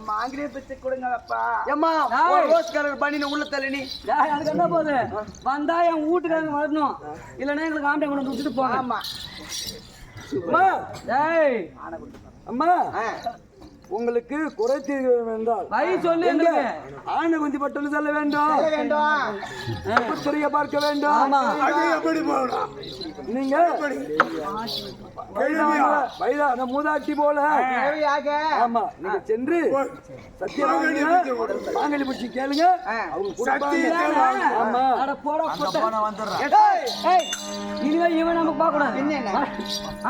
Speaker 3: மாங்கிலே பிச்சு கொடுங்கப்பா. ஏம்மா ஒரு ரோஸ் கலர் பண்ணி உள்ள தள்ளி நீ.
Speaker 5: அதுக்கு என்ன போகுது? வந்தா என் வீட்டுக்காரங்க வரணும், இல்லைன்னா எங்களுக்கு ஆம்பளை கொண்டு வந்து விட்டுட்டு போங்க.
Speaker 3: ஆமா
Speaker 1: அம்மா
Speaker 5: ஏய்
Speaker 1: அம்மா உங்களுக்கு குறை தீர்க்க வேண்டாம்.
Speaker 5: வழி சொல்லு எங்களுக்கு.
Speaker 1: ஆணை குஞ்சு பட்டு சொல்ல வேண்டும், புத்திரியை பார்க்க வேண்டும்.
Speaker 5: ஆமா.
Speaker 4: அது எப்படி போகலாம்?
Speaker 1: நீங்க வயதா அந்த மூதாட்டி போல ஆமா நீங்க சென்று சத்தியம் மாங்கலி பிடிச்சி கேளுங்க, அவங்க கொடுப்பாங்க. ஆமா
Speaker 5: அட போடா போடா. ஏய் இனிமே இவன் நமக்கு பார்க்க கூடாது.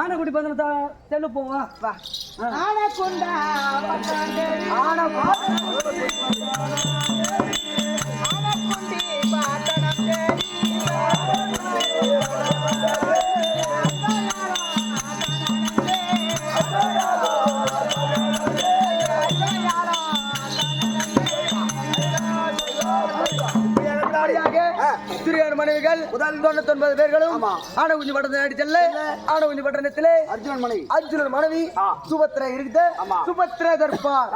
Speaker 5: ஆனை குட்டி பந்தல செல்லு போவா.
Speaker 3: ஆனா கொண்டா ஆனா குண்டி பாட்டனம் துரியோட மனைவிகள் முதல் 99 பேர்களும் ஆன குஞ்சு பட்டத்தை அடி செல்ல ஆன குஞ்சு பட்டணத்திலே அர்ஜுனன் மனைவி சுபத்ரா இருக்குது. சுபத்ரா தர்பார்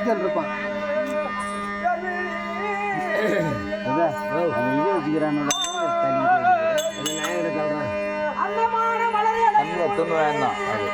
Speaker 3: வாய்க்கால் இருப்பான் இது வச்சுக்கிறான்
Speaker 5: அன்னமான மலரே
Speaker 6: 90,000 தான் அது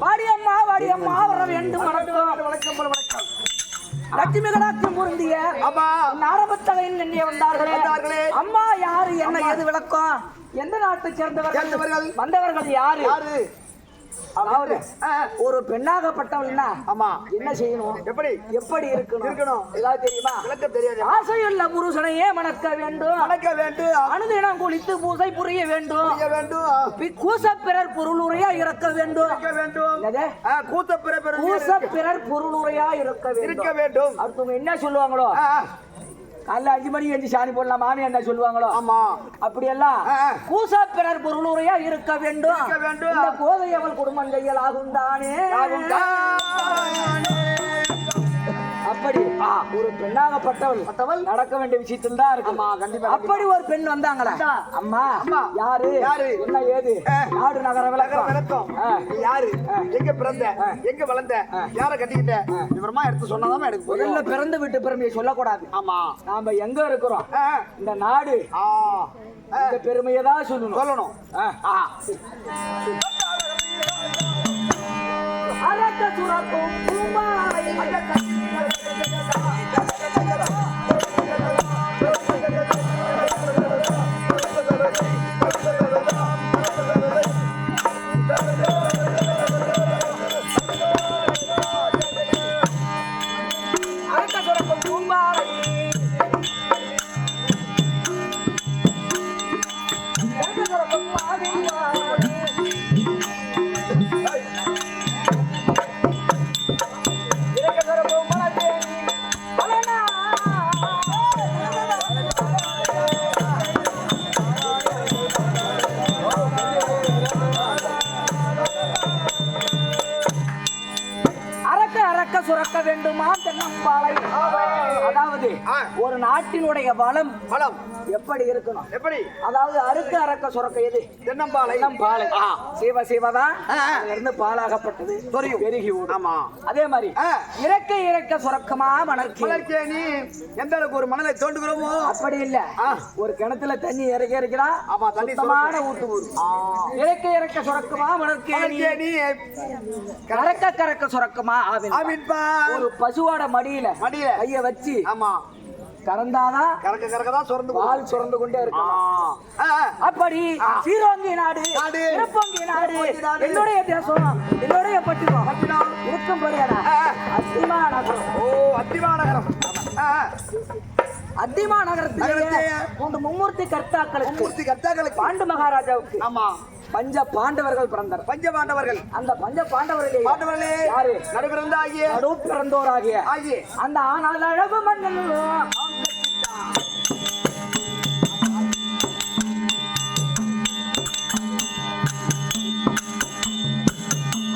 Speaker 5: வாடியம்மா வாடியம்மா வர வேண்டும். வணக்கம் வணக்கம். லட்சுமி கடாட்சியம் பொருந்திய ஆரம்பத்தலையில் நின்று வந்தார்களே. அம்மா யாரு, என்ன ஏது விளக்கம்? எந்த நாட்டை சேர்ந்தவர்கள்? வந்தவர்கள் யாரு? அதாவது ஒரு பெண்ணாகப்பட்டவள்னா ஆமா என்ன செய்யணும், எப்படி இருக்கணும் ஏதாவது தெரியுமா? தெரியாது. ஆசையுள்ள புருஷனையே மணக்க வேண்டும், அனுதினம் குளித்து பூசை புரிய வேண்டும், கூச பிறர் பொருளுரையா இருக்க வேண்டும், கூச பிறர் பொருளுரையா இருக்க வேண்டும். அடுத்தவங்க என்ன சொல்லுவாங்களோ, காலைல 5 மணிக்கு எழுந்து சாணி போடலாம் மாமி என்ன சொல்லுவாங்களோ ஆமா அப்படியெல்லாம் கூசா பிறர் பொருளுரையா இருக்க வேண்டும். இந்த கோதை அவள் குடும்பம் கையில் ஆகும் தானே. அப்படி ஒரு பெண்ணாகப்பட்டவள் நடக்க வேண்டிய விஷயத்தில் தான் இருக்கு. அப்படி ஒரு பெண் வந்தாங்களா, அம்மா யாரு, என்ன ஏது, நாடு நகர விளக்கம்,
Speaker 2: யாரு, எங்க பிறந்த, எங்க வளர்ந்த, யார கட்டிக்கிட்ட விவரமா எடுத்து சொன்னாதான் எனக்கு
Speaker 5: முதல்ல பிறந்து விட்டு பெருமையை சொல்லக்கூடாது. ஆமா நாம எங்க இருக்கிறோம், இந்த நாடு, இந்த பெருமையை தான் சொல்லணும். அரக்க சுரக்கும் பூமாலை
Speaker 3: ஒரு நாட்டினுடைய வளம்
Speaker 2: பழம்
Speaker 3: எப்படி இருக்கணும்?
Speaker 2: எப்படி?
Speaker 3: அதாவது அரக்க சுரக்க எது?
Speaker 2: தென்னம்பாலை.
Speaker 3: தென்னம்பாலை. சிவதான் இருந்து பாலாகப்பட்டது பெருகி ஓடும்.
Speaker 2: ஆமா.
Speaker 3: அதே மாதிரி இறக்க சுரக்கமா
Speaker 2: மணற்கேணி எந்த அளவுக்கு ஒரு மணலை தோண்டுகிறோமோ அப்படி இல்ல.
Speaker 3: ஒரு கிணத்துல தண்ணி இறக்கிறா.
Speaker 2: ஆமா, தண்ணி
Speaker 3: சுத்தமான ஊத்து ஊரும். இறக்க சுரக்கமா மணற்கேணி. கறக்க சுரக்கமா ஆவின்பா. ஒரு பசுவோட மடியில கைய வச்சு
Speaker 2: ஆமா
Speaker 3: கறந்தாதான்
Speaker 2: கறக்கதான்
Speaker 3: பால் சுரந்து கொண்டே இருக்கும். அப்படி சீரோங்கி நாடு சிறப்போங்கி நாடு என்னுடைய தேசம் என்னுடைய பட்டினம் இருக்கும் பொறியாடா அத்திமா நகரம்.
Speaker 2: அத்திமா நகரம்.
Speaker 3: அத்திமா நகரத்திலே மும்மூர்த்தி கர்த்தாக்களுக்கு பாண்டு மகாராஜாவுக்கு
Speaker 2: ஆமா
Speaker 3: பஞ்ச பாண்டவர்கள் பிறந்தார்.
Speaker 2: பஞ்ச பாண்டவர்கள்.
Speaker 3: அந்த பஞ்ச பாண்டவர்களே யாரு? நடுப்பிறந்தோராகிய அந்த ஆனால் அழகு மன்னன்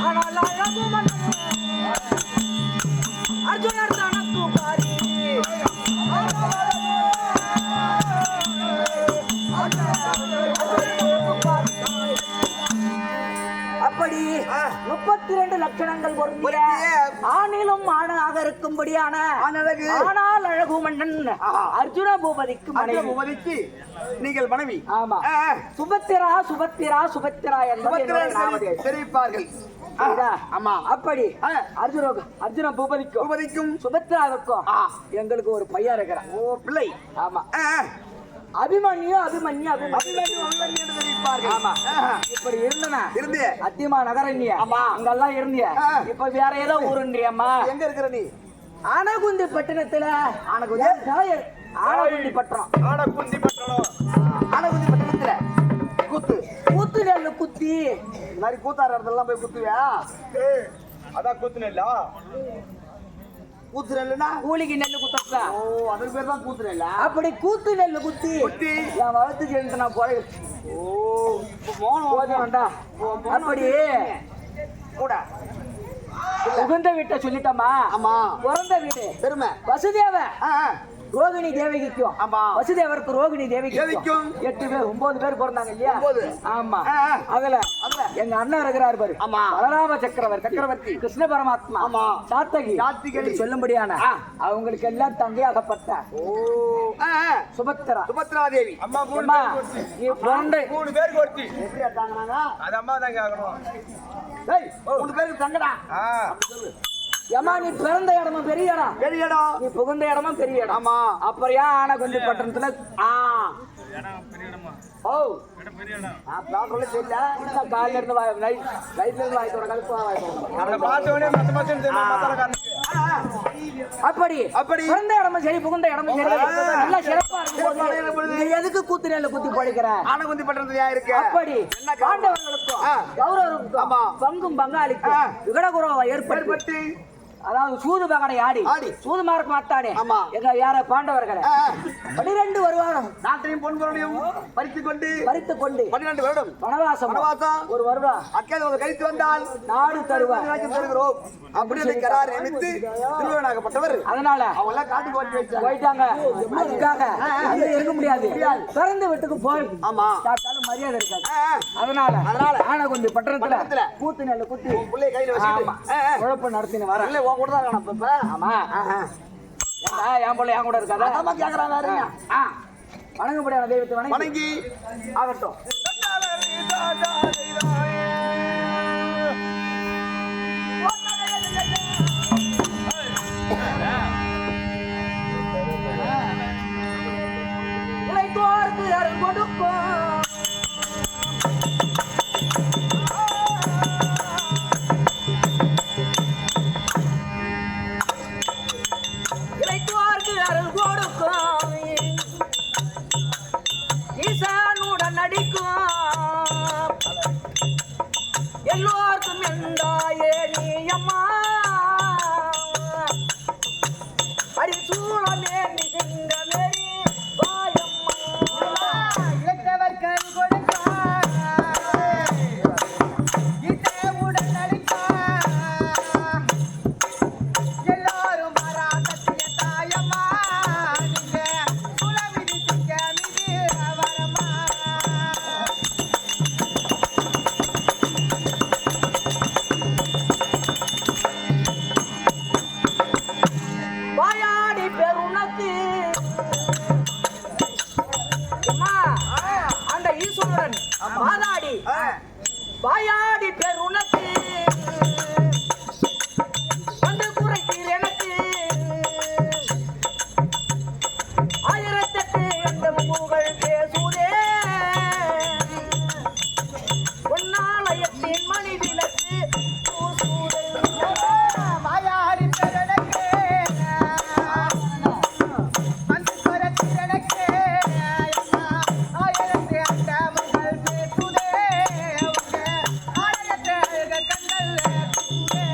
Speaker 3: ஆனால் அழகு மன்னன் அர்ஜுனர் தனக்கு பாரி அப்படி 32 லட்சணங்கள் பொருந்திய ஆணிலும் ஆணாக இருக்கும்படியான ஆனால் அழகு மன்னன் அர்ஜுன பூபதிக்கு
Speaker 2: நீங்கள் மனைவி.
Speaker 3: ஆமா. சுபத்திரா என்பதை
Speaker 2: தெரிவிப்பார்கள்.
Speaker 3: ஆமா. அப்படி அர்ஜுன பூபதிக்கும் சுபத்திராவுக்கும் எங்களுக்கு ஒரு பையன் இருக்கிறான்.
Speaker 2: பிள்ளை.
Speaker 3: ஆமா. அபிமன்யு தெரிவிப்பார்கள். ஆமா. இப்படி இருந்தே அத்திமா நகரண்ய அங்கெல்லாம் இருந்திய. இப்ப வேற ஏதோ ஊருன்றியம்மா.
Speaker 2: எங்க இருக்கிற நீ?
Speaker 3: ஆனகுந்தி பட்டணத்துல ஆனகுந்தி பட்டணத்துல கூத்து நெல்லு குத்தி
Speaker 2: இந்த மாதிரி கூத்தார இடத்துலாம் போய் குத்துவியா? அதான் கூத்து நெல்லா. கூத்து நெல்லுனா
Speaker 3: கூலிக்கு நெல்லு குத்தா.
Speaker 2: அதுக்கு பேர் தான் கூத்து நெல்லா.
Speaker 3: அப்படி கூத்து நெல்லு குத்தி என் வளர்த்துக்கு நான் போய் அப்படி
Speaker 2: கூட
Speaker 3: உகந்த வீட்டை சொல்லிட்டோமா?
Speaker 2: ஆமா.
Speaker 3: பிறந்த வீடு
Speaker 2: பெருமை
Speaker 3: வசுதேவ ரோகிணி தேவகிக்கும்.
Speaker 2: ஆமா.
Speaker 3: வசுதேவருக்கு ரோகிணி தேவகிக்கும் 8 பேர் 9 பேர் பிறந்தாங்க இல்லையா? ஆமா. அதுல எங்க அண்ணன் இருக்கிறார் பாரு.
Speaker 2: ஆமா.
Speaker 3: பலராம சக்கரவர்த்தி கிருஷ்ண பரமாத்மா. ஆமா. சாத்தகி சொல்லும்படியான அவங்களுக்கு எல்லாம் தங்கையாகப்பட்ட சுபத்ரா தேவி.
Speaker 2: அம்மா 3 பேர் கொடுத்தி எப்படி தாங்கறாங்க? அது அம்மா தாங்க ஆகணும். 3 பேருக்கு தங்கடா.
Speaker 3: ஏமா நீ பிறந்த இடமும் பெரிய இடம், நீ புகுந்த இடமும் பெரிய இடம்.
Speaker 2: ஆமா.
Speaker 3: அப்புறம் ஏன் ஆனகுந்தி பட்டணத்துல அப்படி பிறந்த இடமும் சரி புகுந்த இடமும் சரி நல்லா சிறப்பா இருக்கும். எதுக்கு கூத்து நெல்ல குத்தி படைக்கிற?
Speaker 2: ஆனகுந்தி பட்டணத்துல இருக்கு.
Speaker 3: அப்படி பாண்டவர்களுக்கும் கௌரவருக்கும் பங்கும் பங்காளிக்கும் விகடகுரவா ஏற்பட்டு அதாவது சூது பகடை ஆடி சூது மார்க் மாத்தானே எங்க யார பாண்டவர்களை 12 வருவாரம்
Speaker 2: நாட்டையும் பொன்பொருளையும் பறித்துக் கொண்டு 12 வருடம்
Speaker 3: வனவாசம் ஒரு வருடம்
Speaker 2: அக்கேத கழித்து வந்தால்
Speaker 3: நாடு தருவார்
Speaker 2: தருகிறோம் அப்படி கரார் நியமித்து திருவனாகப்பட்டவர்.
Speaker 3: அதனால
Speaker 2: அவங்க எல்லாம் காட்டுக்கு ஓட்டி
Speaker 3: போயிட்டாங்க. அதுக்காக அங்க இருக்க முடியாது. பிறந்த வீட்டுக்கு போய் சாப்பிட்டாலும் மரியாதை இருக்காது. அதனால ஆனகுந்தி பட்டணத்துல கூத்து நெல்ல குத்தி
Speaker 2: பிள்ளைய கையில வச்சுட்டு
Speaker 3: குழப்பம் நடத்தின்னு வர
Speaker 2: கூட தான் இப்ப.
Speaker 3: ஆமா. என் பிள்ளை என் கூட இருக்காது.
Speaker 2: அம்மா கேக்குறாங்க.
Speaker 3: வணங்கப்படியான தெய்வத்தை
Speaker 2: வணங்கி ஆகட்டும்.
Speaker 3: உழைத்தோர்க்கு அருள் கொடுக்கும் ஈசானுடன் நடிக்கும் எல்லோருக்கும் எந்தாயே நீ அம்மா அடி சூழமே நீ சிங்கமேரி வாயம்மா
Speaker 5: வாயாடி பேர் உனக்கு வந்து குறைத்தீர் எனக்கு ஆயிரத்தெட்டு அந்த புகழ் பேசுதே பொன்னாலயத்தின் மணி விளக்கு
Speaker 3: வாயாடி பெருனக்கே வந்து பரத்திரனக்கே ஆயிரத்து அந்த மகள் பேசுதே ஆயிரத்து அழக கண்கள் பேசுதே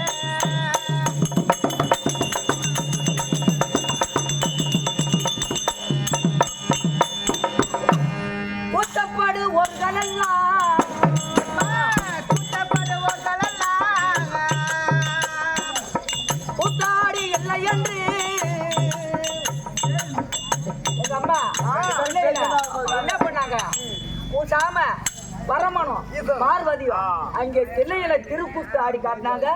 Speaker 5: கூட்டப்பாடு ஒர்களெல்லாம் கூத்தாடி இல்லை என்று எங்க அம்மா என்ன பண்ணாங்க கூட்டாம வரமணும் பார்வதியும் அங்கே தில்லையில திருக்கூத்து ஆடி காட்டினாங்க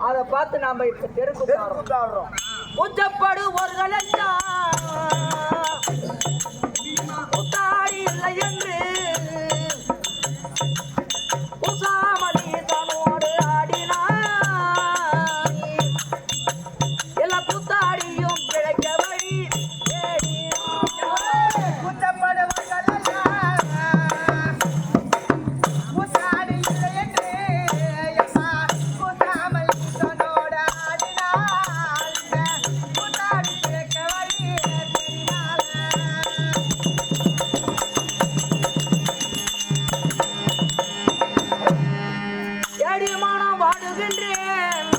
Speaker 5: அதை பார்த்து நாம இப்ப தெருக்கூத்து ஆடுறோம் கூச்சப்பாடு ஒர்களெல்லாம் கூத்தாடி இல்லை என்று உசாமணி தன்னோடு ஆடினார் எல்லா கூத்தாடியும் பிழைக்க வழி ஏடியமானம் வாடுகின்றேன்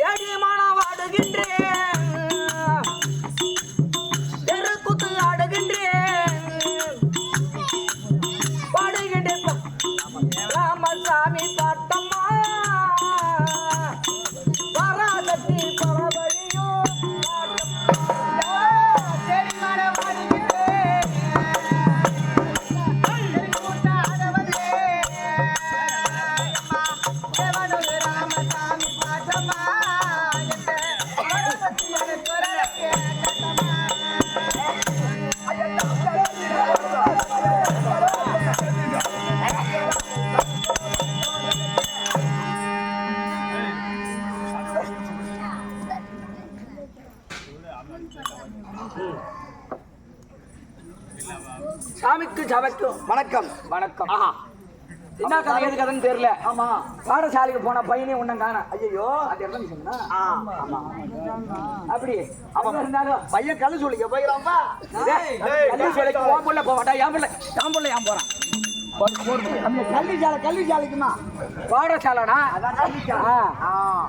Speaker 5: ஏடியமானம் வாடுகின்றேன் தெருக்கூத்து ஆடுகின்றேன் பாடுகின்றேன் ராமசாமி பாட்டம்மா பராசக்தி பரவழியோ சாமிக்கு சபைக்கும் வணக்கம் வணக்கம் ஆஹா என்ன கதை எது கதைன்னு தெரியல ஆமா பாடசாலைக்கு போன பையனே ஒன்னும் காண ஐயோ அது என்ன சொன்னா அப்படி அவன் இருந்தாலும் பையன் கல்லு சொல்லிக்க போயிடலாம்பா கல்லு சொல்லிக்க உன் புள்ள போவாட்டா என் புள்ள ஏன் போறான் கல்வி சாலைக்குமா பாடசாலைனா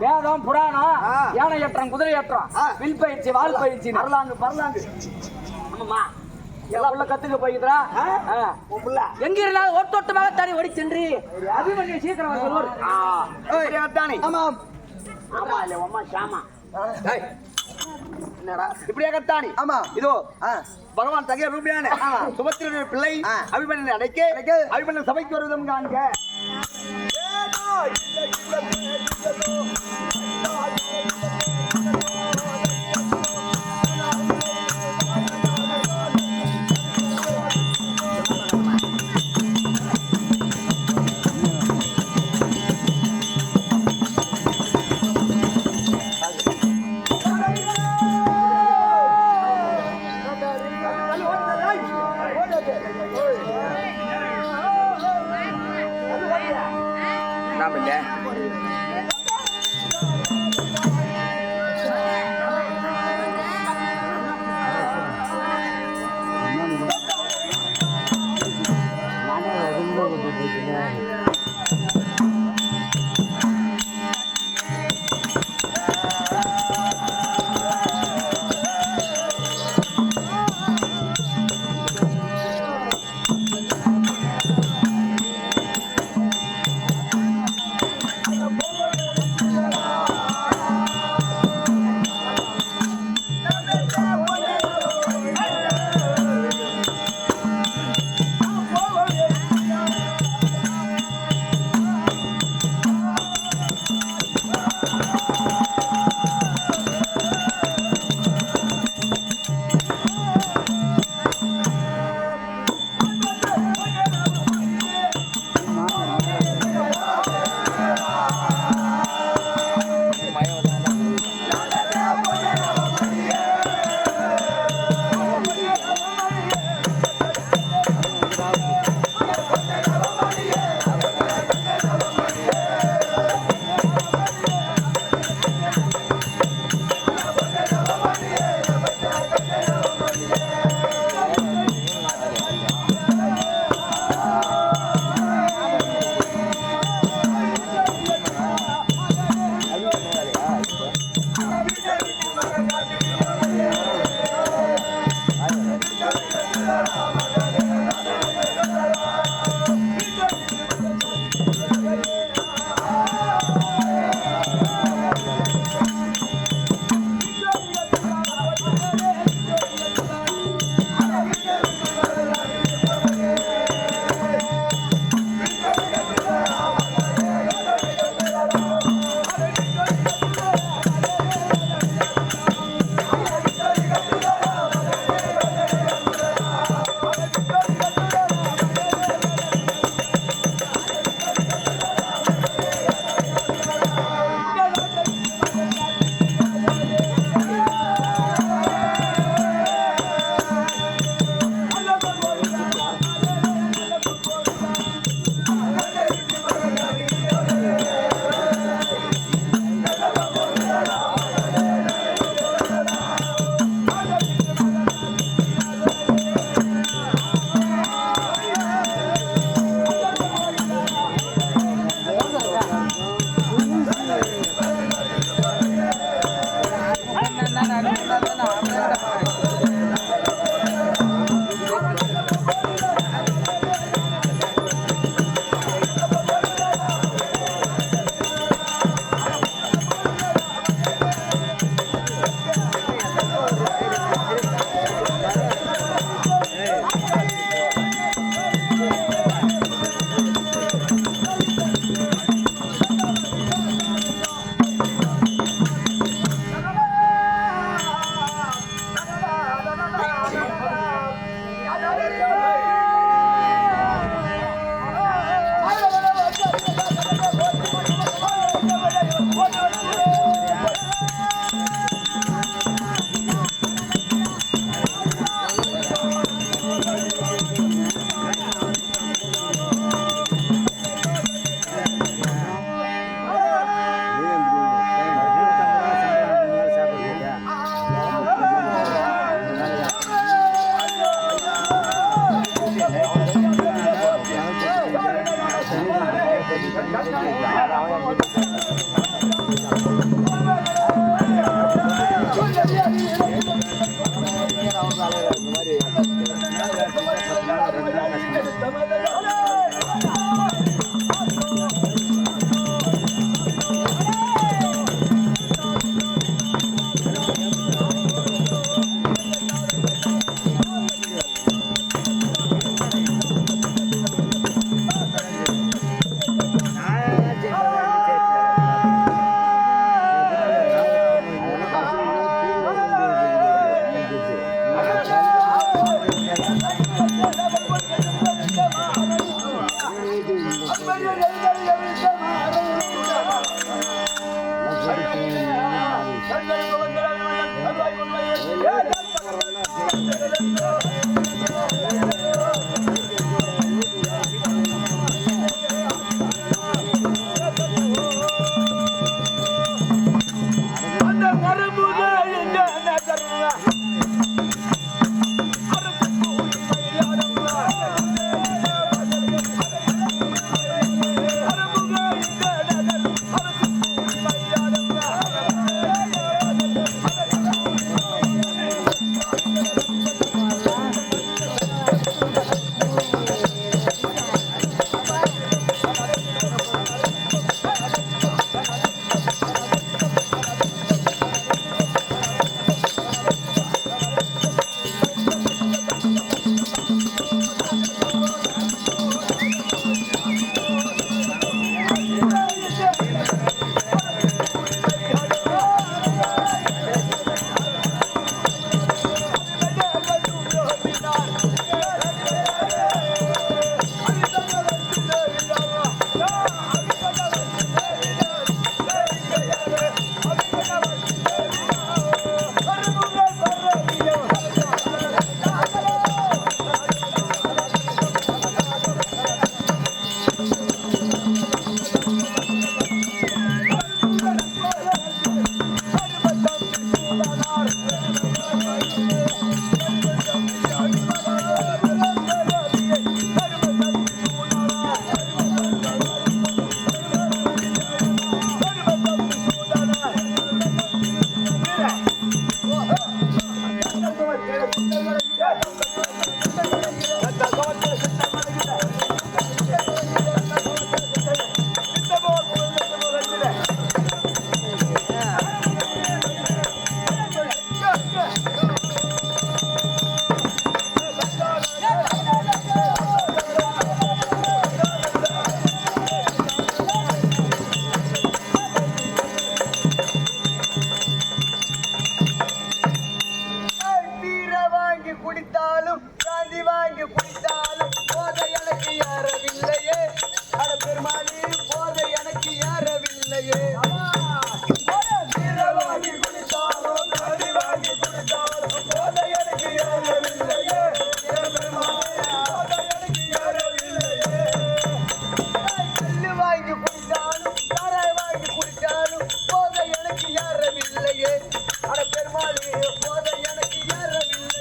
Speaker 5: வேதம் புராணம் யானை ஏற்றம் குதிரை ஏற்றம் வில் பயிற்சி வால் பயிற்சி பரலாங்கு ஆமாம்மா எல்லாம் உள்ள கத்துக்க போய்க்கிறா எங்க இருந்தாலும் ஒட்டோட்டமாக தானே ஓடி சென்று அபிமன்யு சீக்கிரம் சொல்லுவார் ஆமாம் ஆமா இல்ல அம்மா சாமா என்னடா இப்படியே கத்தானி ஆமா இதோ பகவான் தகைய ரூபியான சுபத்திரனுடைய பிள்ளை அபிமன்யனை அடைக்க அபிமன்யன் சபைக்கு வருவதும் காண்க
Speaker 3: குடித்தாலும் காந்தி வாங்கி குடித்தாலும் போதை எனக்கு ஏறவில்லையே அட பெருமாளி போதை எனக்கு ஏறவில்லையே வாங்கி குடித்தாலும் காந்தி வாங்கி குடித்தாலும் போதை எனக்கு ஏறவில்லையே கல்லு வாங்கி குடித்தாலும் சாராய் வாங்கி குடித்தாலும் போதை எனக்கு ஏறவில்லையே அட பெருமாளி போதை எனக்கு ஏறவில்லையே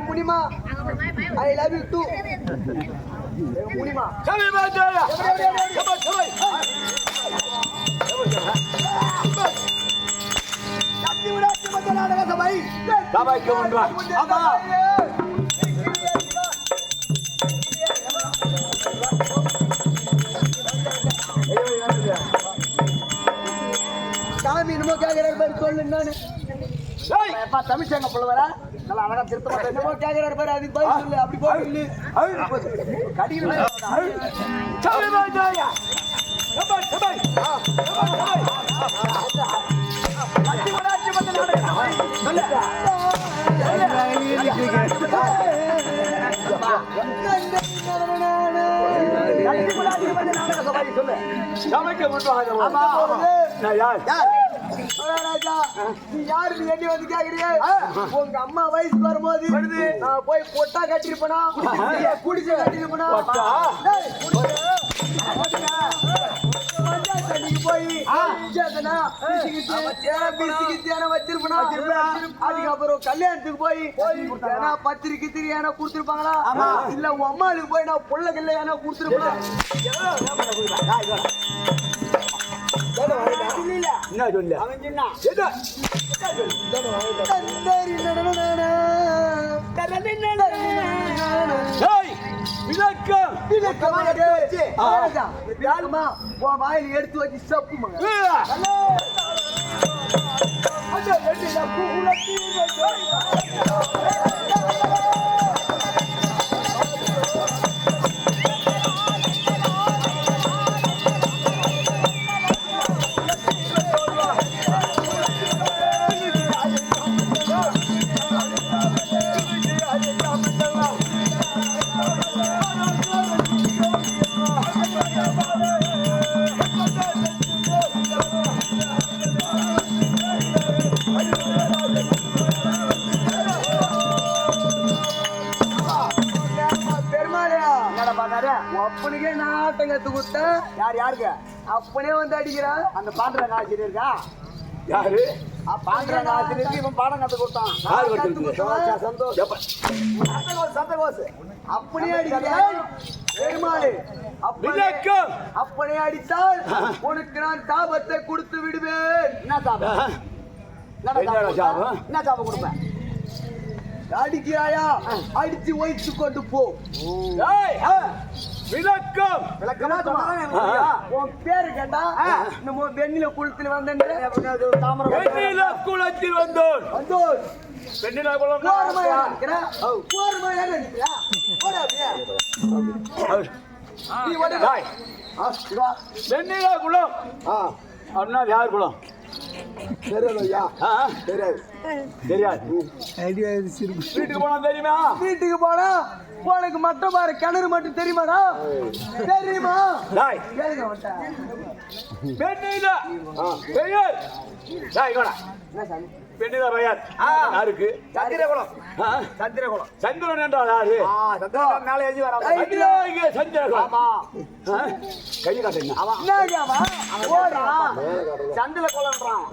Speaker 3: முடியுமா ஐ லவ் யூ டூ முடியுமா சாமி என்னமோ கேட்கிறாரு பாரு சொல்லு நானு தமிழ்ச்சாங்க புள்ளவரா நல்லா அழகா திருத்த மாட்டேன் என்னமோ கேட்கிறாரு பாரு அதுக்கு பதில் சொல்லு அப்படி போய் கடிக்கிற உங்க அம்மா வயசுக்கு வரும்போது நான் போய் பொட்டா கட்டிருப்பனா குடிச்ச கட்டிருப்பனா போய் வச்சிருப்பா. அதுக்கப்புறம் கல்யாணத்துக்கு போய் ஏன்னா பத்திரிக்கை ஏன்னா கொடுத்துருப்பாங்களா இல்ல உன் அம்மாளுக்கு போய் நான் புள்ள கல்ல ஏன்னா கொடுத்துருப்பேன்.
Speaker 1: என்ன சொல்லு அவன் சொன்னா
Speaker 3: வாயில எடுத்து வச்சு சப்பு அப்பனுக்கே நாட்டம் கத்து கொடுத்தேன். யாருக்கு அப்பனே வந்து அடிக்கிறான். அந்த பாட்டுறாங்க ஆசிரியர் இருக்கா
Speaker 1: யாரு
Speaker 3: பாட்டுறாங்க ஆசிரியருக்கு இவன் பாடம் கத்து கொடுத்தான். அப்பனே அடிக்கிறான் பெருமாளே. அப்பனே அடித்தால் உனக்கு நான் தாபத்தை கொடுத்து விடுவேன். என்ன தாபம்? என்ன தாபம் கொடுப்பேன்? அடிக்கிறாயா அடிச்சு வைத்து கொண்டு போ.
Speaker 1: விளக்கம்
Speaker 3: உன் பேரு கேட்டா நம்ம வெண்ணில குளத்தில் வந்தேன்.
Speaker 1: வெண்ணில குளத்தில் வந்தோம்
Speaker 3: வந்தோர்
Speaker 1: வெண்ணில குளம் வெண்ணில குளம் அப்படின்னா யார் குளம்? தெரியாது. வீட்டுக்கு போனா தெரியுமா?
Speaker 3: வீட்டுக்கு போனா உனக்கு மட்டும் பாரு கிணறு மட்டும் தெரியுமாடா? தெரியுமா?
Speaker 1: வெண்ணில பெயர் பெண்ணில பெயர் யாருக்கு?
Speaker 3: சந்திரகுலம். சந்திரகுலம்.
Speaker 1: சந்திரன் என்றால் யாரு?
Speaker 3: மேலே எழுதி வர
Speaker 1: சந்திரகுலம். கை காட்டுங்க.
Speaker 3: சந்திர குளம்ன்றான்.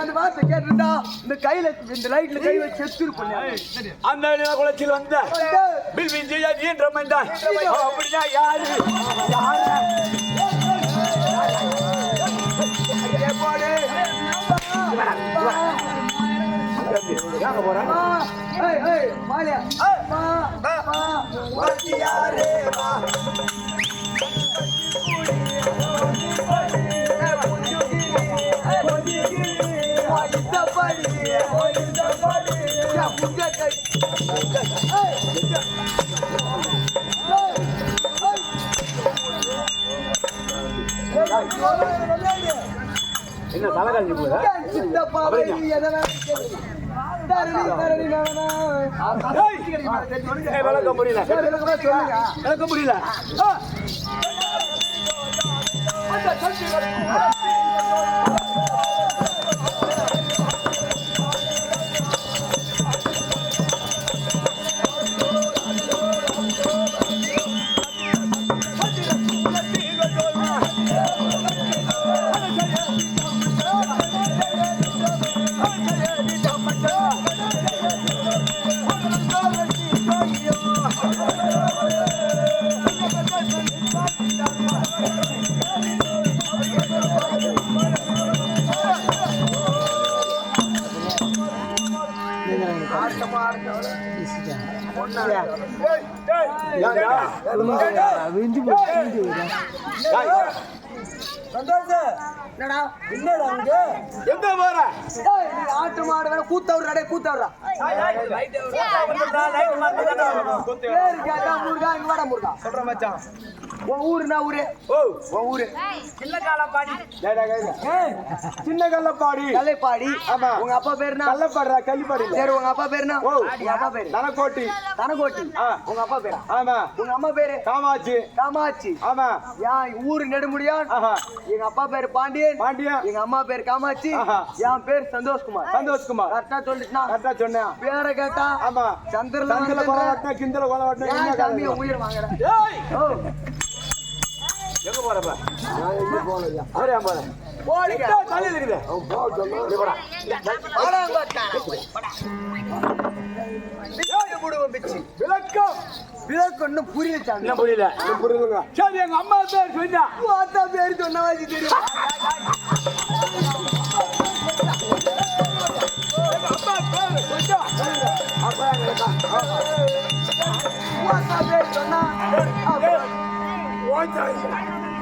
Speaker 3: அந்த வார்த்தை கேட்டுட்டா இந்த கையில இந்த லைட்ல கை வச்சு செத்துருப்பேன்.
Speaker 1: அந்த குளத்தில் வந்த அப்படின்னா யாரு? என்ன தலைகாலி விளக்க முடியல விளக்க முடியல.
Speaker 3: ஆட்டு மாடு கூத்தவரா கூத்தவரா முருகா இங்க வாடா முருகா சொல்ற மச்சான். உன் ஊருனா ஊரு உன் ஊரு சின்ன காலப்பாடி.
Speaker 1: சின்ன கல்லப்பாடி
Speaker 3: கல்லைப்பாடி. ஆமா. உங்க அப்பா பேருனா?
Speaker 1: கல்லப்பாடுறா கல்லிப்பாடி.
Speaker 3: சரி உங்க அப்பா பேருனா? உங்க அப்பா பேரு
Speaker 1: தனக்கோட்டி.
Speaker 3: தனக்கோட்டி. உங்க அப்பா பேரா?
Speaker 1: ஆமா.
Speaker 3: உங்க அம்மா பேரு?
Speaker 1: காமாட்சி.
Speaker 3: காமாட்சி.
Speaker 1: ஆமா.
Speaker 3: என் ஊரு நெடுமுடியான். எங்க அப்பா பேரு பாண்டியன்.
Speaker 1: பாண்டியன்.
Speaker 3: எங்க அம்மா பேரு காமாட்சி. என் பேர் சந்தோஷ்குமார்.
Speaker 1: சந்தோஷ்குமார்.
Speaker 3: கரெக்டா சொல்லிட்டுனா?
Speaker 1: கரெக்டா சொன்னேன்.
Speaker 3: பேரை கேட்டா?
Speaker 1: ஆமா.
Speaker 3: சந்திரல
Speaker 1: கிந்தல கொலை
Speaker 3: உயிர் வாங்குறேன்.
Speaker 1: எங்க போறப்ப
Speaker 4: நான் எங்க போகலையா
Speaker 1: அவரே போறேன்
Speaker 2: போடுங்க
Speaker 1: தலையில இருக்குது
Speaker 4: அவன் போக சொன்னா
Speaker 1: இங்க போடா
Speaker 2: போடுவோம் பிச்சு
Speaker 1: விளக்கம்
Speaker 2: விளக்கு ஒன்றும் புரியல
Speaker 1: என்ன புரியல
Speaker 4: புரியுதுங்க
Speaker 1: சரி எங்க அம்மா பேர் சொன்னா
Speaker 2: பார்த்தா பேரு சொன்னவாசி தெரியும்
Speaker 1: எங்க அம்மா பேர் சொன்னா
Speaker 2: பார்த்தா பேரு சொன்னா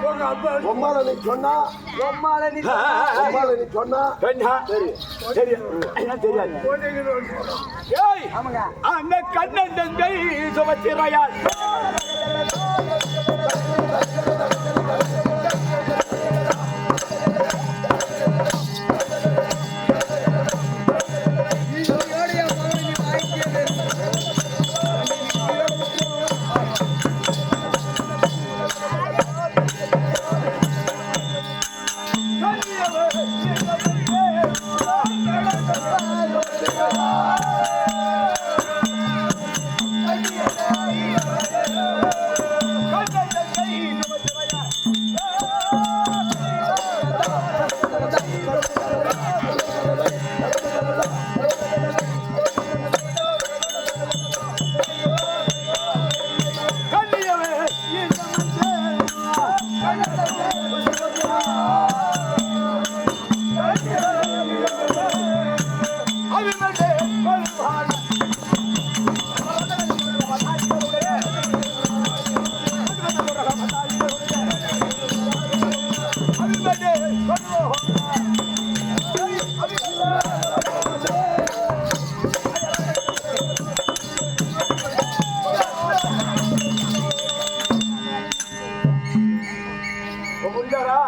Speaker 4: உங்க அப்பா பொம்மால நீ சொன்னா
Speaker 2: பொம்மால நீ
Speaker 4: பொம்மால நீ சொன்னா
Speaker 1: சொன்னா சரி சரி என்ன தெரியாது ஏய்
Speaker 2: ஆமாங்க
Speaker 1: அந்த கண்ணன் தங்கை சுமத்திரையார்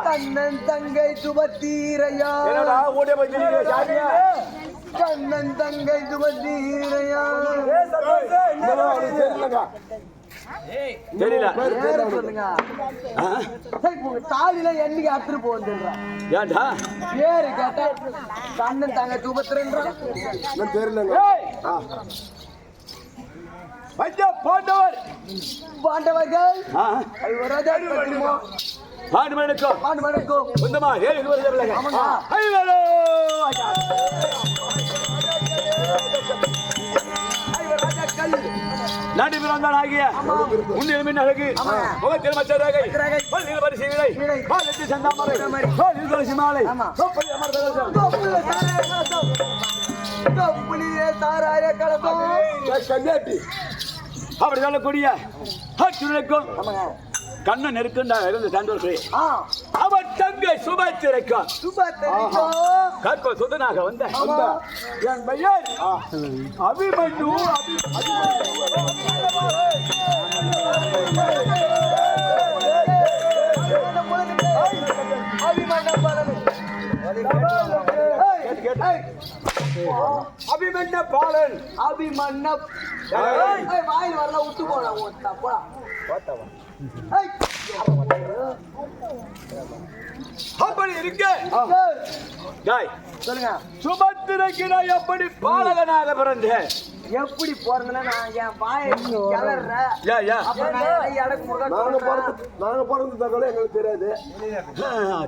Speaker 2: கண்ணன் தங்கை சுபத்தீரையா
Speaker 1: என்னடா ஓடிய போய் சாரியா
Speaker 2: கண்ணன் தங்கை சுபத்தீரையா
Speaker 1: தெரியல
Speaker 2: பேரு சொல்லுங்க சரி, உங்க தாலில என்னைக்கு அத்துட்டு போந்துடுறா
Speaker 1: ஏன்டா
Speaker 2: பேரு கேட்டா கண்ணன் தங்கை சுபத்திரன்றா
Speaker 4: தெரியலங்க
Speaker 1: பஞ்ச பாண்டவர்
Speaker 2: பாண்டவர்கள்
Speaker 1: ஆ,
Speaker 2: ஐவராஜா தெரியுமா
Speaker 1: பாண்டுமனுக்கும்
Speaker 2: பாண்டவனுக்கும்
Speaker 1: சொந்தமா ஏழு வருது
Speaker 2: ஆமாங்க.
Speaker 1: ஐவரோ நாட்டு பிறந்தான் ஆகிய உன்னில் மின் அழகு முகத்தில் மச்சரகை பல்லில் வரிசை விலை பாலத்தில் செந்தாமரை பாலில் துளசி மாலை சொப்பலில் அமர்ந்த கலசம்.
Speaker 2: தொப்புளிலே சாராய கலசம்
Speaker 4: கண்ணாட்டி
Speaker 1: அப்படி சொல்லக்கூடிய அச்சுனுக்கும் கண்ணன் இருக்குண்டா இருந்து சந்தோஷம்
Speaker 2: ஆ
Speaker 1: அவர் தங்கை சுபத்திரைக்கும்
Speaker 2: சுபத்திரைக்கும்
Speaker 1: கற்ப சுதனாக வந்த என் பையன் அபிமன்யு அபிமன்ய பாலன்
Speaker 2: அபிமன்ன வாயில் வரல விட்டு போனா ஓட்டா போடா
Speaker 1: அப்படி இருக்க
Speaker 2: சொல்லுங்க
Speaker 1: சுபத்திரைக்கு நான் எப்படி பாலகனாக பிறந்தேன்
Speaker 2: எப்படி போறதுல நான் என் வாயை கிளறேன்
Speaker 1: யா யா
Speaker 2: அப்புறம் நான் எனக்கு முருகன்
Speaker 4: நாங்க பிறந்த தகவல் எங்களுக்கு தெரியாது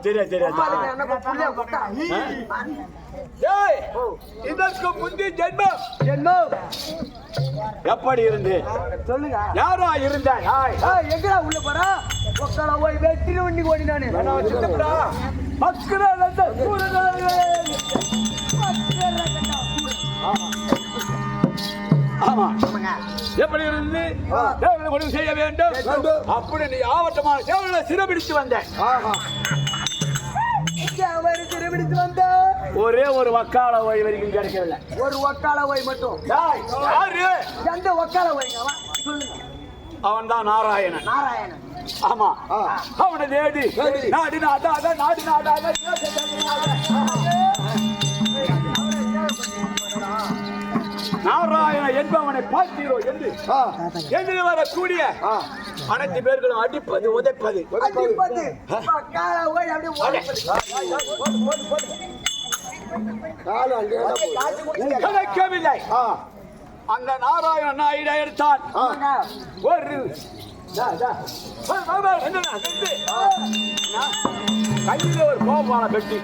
Speaker 1: தெரியாது தெரியாது
Speaker 2: என்ன புள்ளைய போட்டா
Speaker 1: ஏய், இதற்கு முந்தி ஜென்மம்
Speaker 2: ஜென்மம்
Speaker 1: எப்படி இருந்து
Speaker 2: சொல்லுங்க
Speaker 1: யாரா இருந்தாய்
Speaker 2: எங்கடா உள்ள போறா ஒக்கடா போய் வெட்டி வண்டி ஓடி நானு
Speaker 1: ஆமா எப்படி இருந்து தேவனை முடிவு செய்ய வேண்டும் அப்படி நீ ஆவட்டமான தேவனை சிறப்பிடித்து வந்தேன்
Speaker 2: அவரு திரும்பிடித்து வந்த
Speaker 1: ஒரே ஒரு வக்கால ஓய் வரைக்கும் கிடைக்கவில்லை
Speaker 2: ஒரு ஒக்கால ஓய் மட்டும்
Speaker 1: யாரு
Speaker 2: எந்த ஒக்கால ஓய்ங்க சொல்லுங்க
Speaker 1: அவன் தான் நாராயணன்
Speaker 2: நாராயணன்
Speaker 1: ஆமா அவனை தேடி நாடு நாடாக நாடு நாடாக நாராயண என்பவனை பார்த்தீரோ என்று என்று வரக்கூடிய அனைத்து பேர்களும் அடிப்பது உதைப்பது
Speaker 2: அடிப்பது ஒக்கால ஓய் அப்படியே
Speaker 4: காலம் அங்கே
Speaker 1: கிடைக்கவில்லை அந்த நாராயண நாயுடு எடுத்தான் ஒரு கையில ஒரு கோபால பெட்டி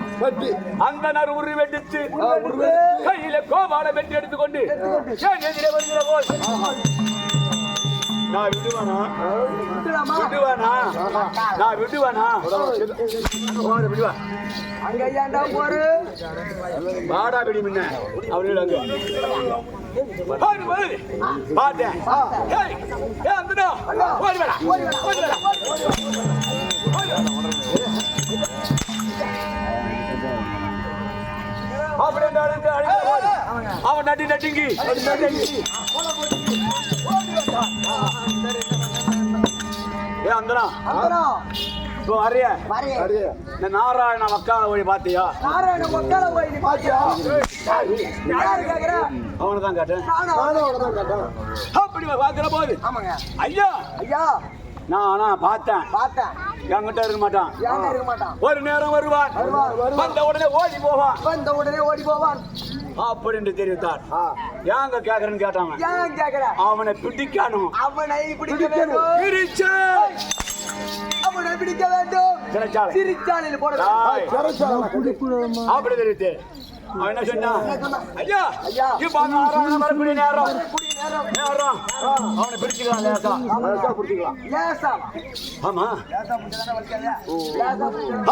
Speaker 1: அந்த நர் உரு வெட்டிச்சு கையில கோபால பெட்டி எடுத்துக்கொண்டு எதிரே வருகிற போல் நான் விடுவானா நான் விடுவானா விடுவா
Speaker 3: அங்க ஏன்டா போரு
Speaker 1: வாடா பிடி முன்ன அவரு அங்க பாட்டேன் அவன் நட்டி நட்டிங்கி நாராயண மக்கால போய் பாத்தியா அவனதான் கேட்டேன் அப்படி பாக்குற போது ஐயா
Speaker 3: ஐயா
Speaker 1: நான் பார்த்தேன் என்கிட்ட இருக்க மாட்டான் ஒரு நேரம் வருவான் வந்த உடனே ஓடி போவான் அப்படின்னு தெரிவித்தார் ஏங்க கேக்குறேன்னு கேட்டாங்க அவனை பிடிக்கணும்
Speaker 3: அவனை பிடிக்க வேண்டும் சிறைச்சாலையில் போட
Speaker 1: அப்படி தெரிவித்து அவன் என்ன சொன்னான் ஐயா இப்ப வரக்கூடிய நேரம் அவனை பிடிச்சிக்கலாம் லேசா ஆமா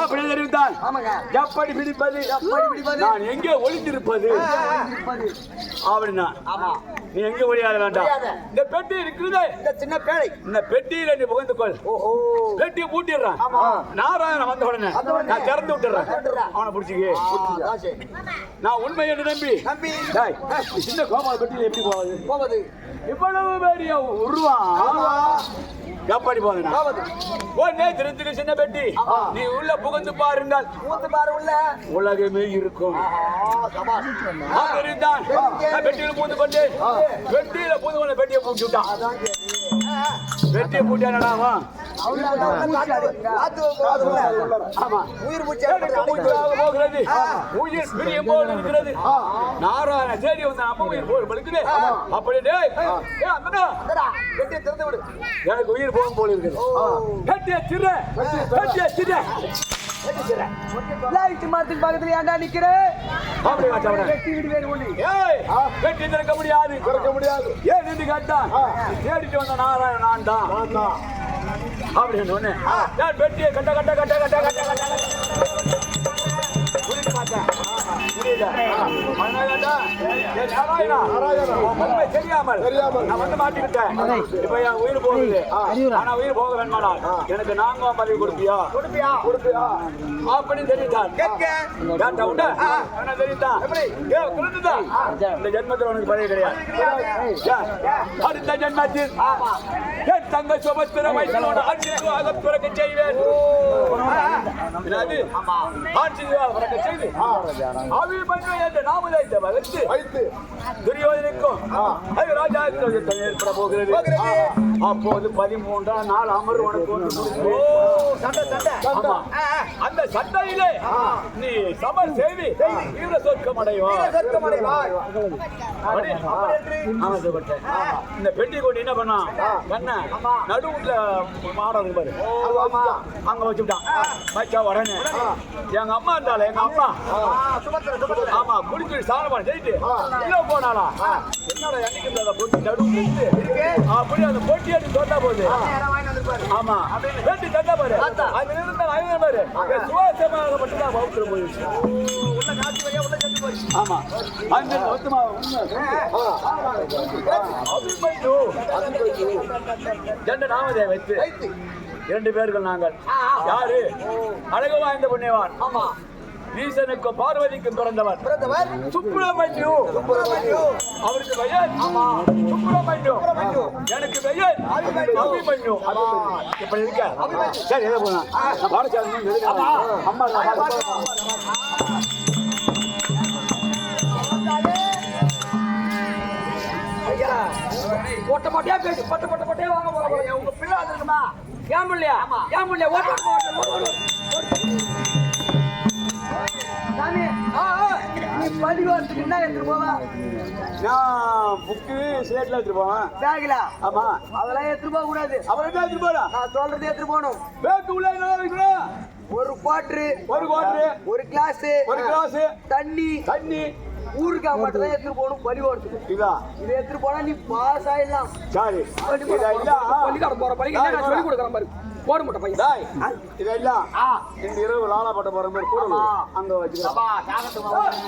Speaker 1: அப்படி தெரிவித்தான் எப்படி பிடிப்பது நான் எங்கே ஒளிந்திருப்பது அப்படின்னா நீ எங்க ஒளியாத வேண்டாம் இந்த பெட்டி இருக்குது இந்த சின்ன பேழை இந்த பெட்டியில நீ புகழ்ந்து கொள் பெட்டியை பூட்டிடுறான் நாராயணன் வந்த உடனே நான் திறந்து விட்டுறேன் அவனை பிடிச்சிக்க நான் உண்மை என்று நம்பி சின்ன கோபால பெட்டியில எப்படி போவது இவ்வளவு பெரிய உருவம் எப்படி போகுதுன்னா ஒன்னே திருத்துக்கு சின்ன பெட்டி நீ உள்ள புகுந்து பாருங்கள் உலகமே இருக்கும் பெட்டியில பூந்து கொண்டு பெட்டியில பூந்து கொண்டு பெட்டியை பூச்சி விட்டான் பெட்டியை பூட்டியானடாமா போகிறது உயிர் பிரியம் போல் இருக்கிறது நாராயண தேடி வந்த அம்மா உயிர் போல் படுக்குது அப்படியே எனக்கு உயிர் போகும் போல இருக்குது
Speaker 3: மரத்துக்கு பக்கத்துல ஏன்டா நிக்கிற
Speaker 1: வெட்டி திறக்க முடியாது ஏன் நின்று கேட்டான் தேடிட்டு வந்த நாராயண நான் தான் அப்படின்னு ஒண்ணு பெட்டியை கட்ட கட்ட கட்ட கட்ட கட்ட கட்ட தெரியாமல் நான் வந்து மாட்டிக்கிட்டேன் இப்ப என் உயிர் போகுது ஆனா உயிர் போக வேண்டாம் எனக்கு 4ஆம் பதவி கொடுப்பியா அப்படின்னு தெரிவித்தான் தெரிவித்தான் இந்த ஜென்மத்தில் உனக்கு பதவி கிடையாது அடுத்த ஜென்மத்தில் என் தங்க சுபத்திர வயசோட ஆட்சியாக பிறக்க செய்வேன் பிறக்க செய்து அபிமன்யு என்ற நாமத்தை வைத்து துரியோதனுக்கும் ராஜாவுக்கும் ஏற்பட போகிறது அப்போது 13ஆம் நாள் அமர் உனக்கு அந்த சண்டையிலே நீ சமர் செய்தி வீர சொர்க்கம் அடைவாய் இந்த பெட்டி கொண்டு என்ன பண்ணா கண்ண நடுவுல மாடம் பாரு அங்க வச்சுட்டான் வச்சா உடனே எங்க அம்மா இருந்தால எங்க அம்மா ஆமா குடிச்சு சாணம் செய்து உள்ள போனாலா என்னோட எண்ணிக்கை பொட்டி நடுவு அப்படி அந்த பொட்டி அடி தொட்டா போகுது ஆமா பெட்டி தட்டா பாரு அது இருந்த பாரு சுவாசமாக மட்டும்தான் வகுத்துல போயிடுச்சு ஆமா அந்த ஜெண்ட நாமதே வைத்து 2 பேர்கள் நாங்கள் யாரு அழகு வாய்ந்த புண்ணியவான் ஈசனுக்கும் பார்வதிக்கும் பிறந்தவர் சுப்பிரமணியு அவருக்கு பெயர் சுப்பிரமணியு எனக்கு பெயர் அபிமன்யு இப்படி இருக்க சரி எதை போனா அம்மா
Speaker 5: ஒட்ட மொட்டையா பேசி பட்ட வாங்க போறோம் உங்க பிள்ளை இருக்குமா ஏன் பிள்ளையா ஓட்ட
Speaker 3: சாமி நீ பள்ளிக்கூடத்துக்கு என்ன எடுத்துட்டு போவா
Speaker 1: நான் புக்கு ஸ்லேட்ல எடுத்துட்டு போவேன்.
Speaker 3: பேக்ல
Speaker 1: ஆமா.
Speaker 3: அதெல்லாம் எடுத்துட்டு போக கூடாது.
Speaker 1: அப்புறம் என்ன எடுத்துட்டு போடா?
Speaker 3: நான் சொல்றது எடுத்துட்டு போகணும்.
Speaker 1: பேக்கு உள்ள என்ன வைக்கணும்?
Speaker 3: ஒரு குவாட்டரு, ஒரு கிளாஸ், தண்ணி, ஊறுகாய் மட்டும் தான் எடுத்துட்டு போகணும். பள்ளிக்கூடத்துக்கு இதை எடுத்துட்டு போனா நீ பாஸ் ஆயிடலாம்.
Speaker 1: சரி,
Speaker 5: பள்ளிக்கூடம் போற பையன் என்ன சொல்லி கொடுக்குறான் பாரு. போட மாட்டேன் பையன்.
Speaker 1: இதெல்லாம் இந்த இரவு லாலா பட்ட போற மாதிரி கூட அங்க வச்சுக்கலாம்.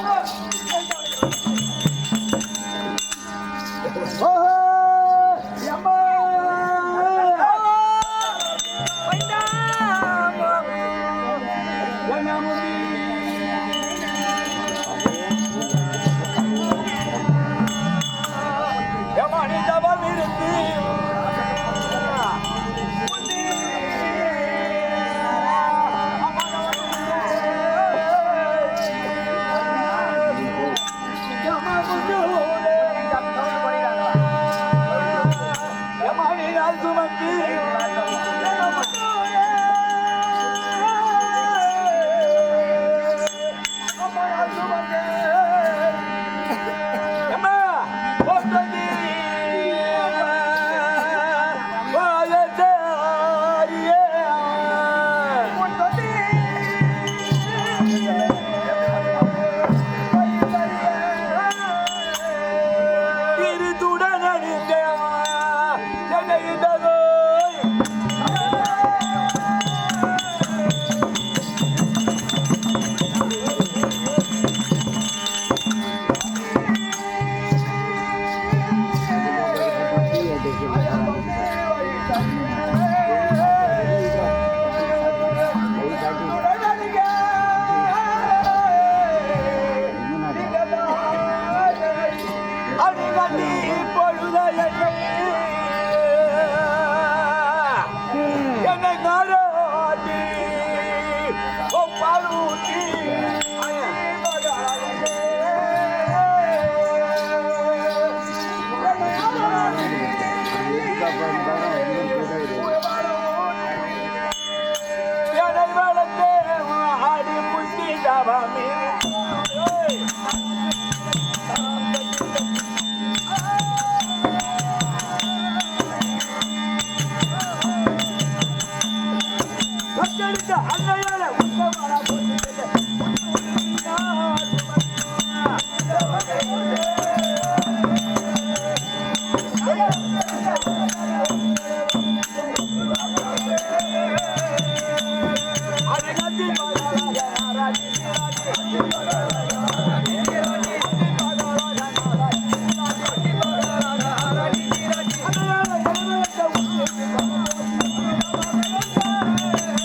Speaker 1: அன்னைய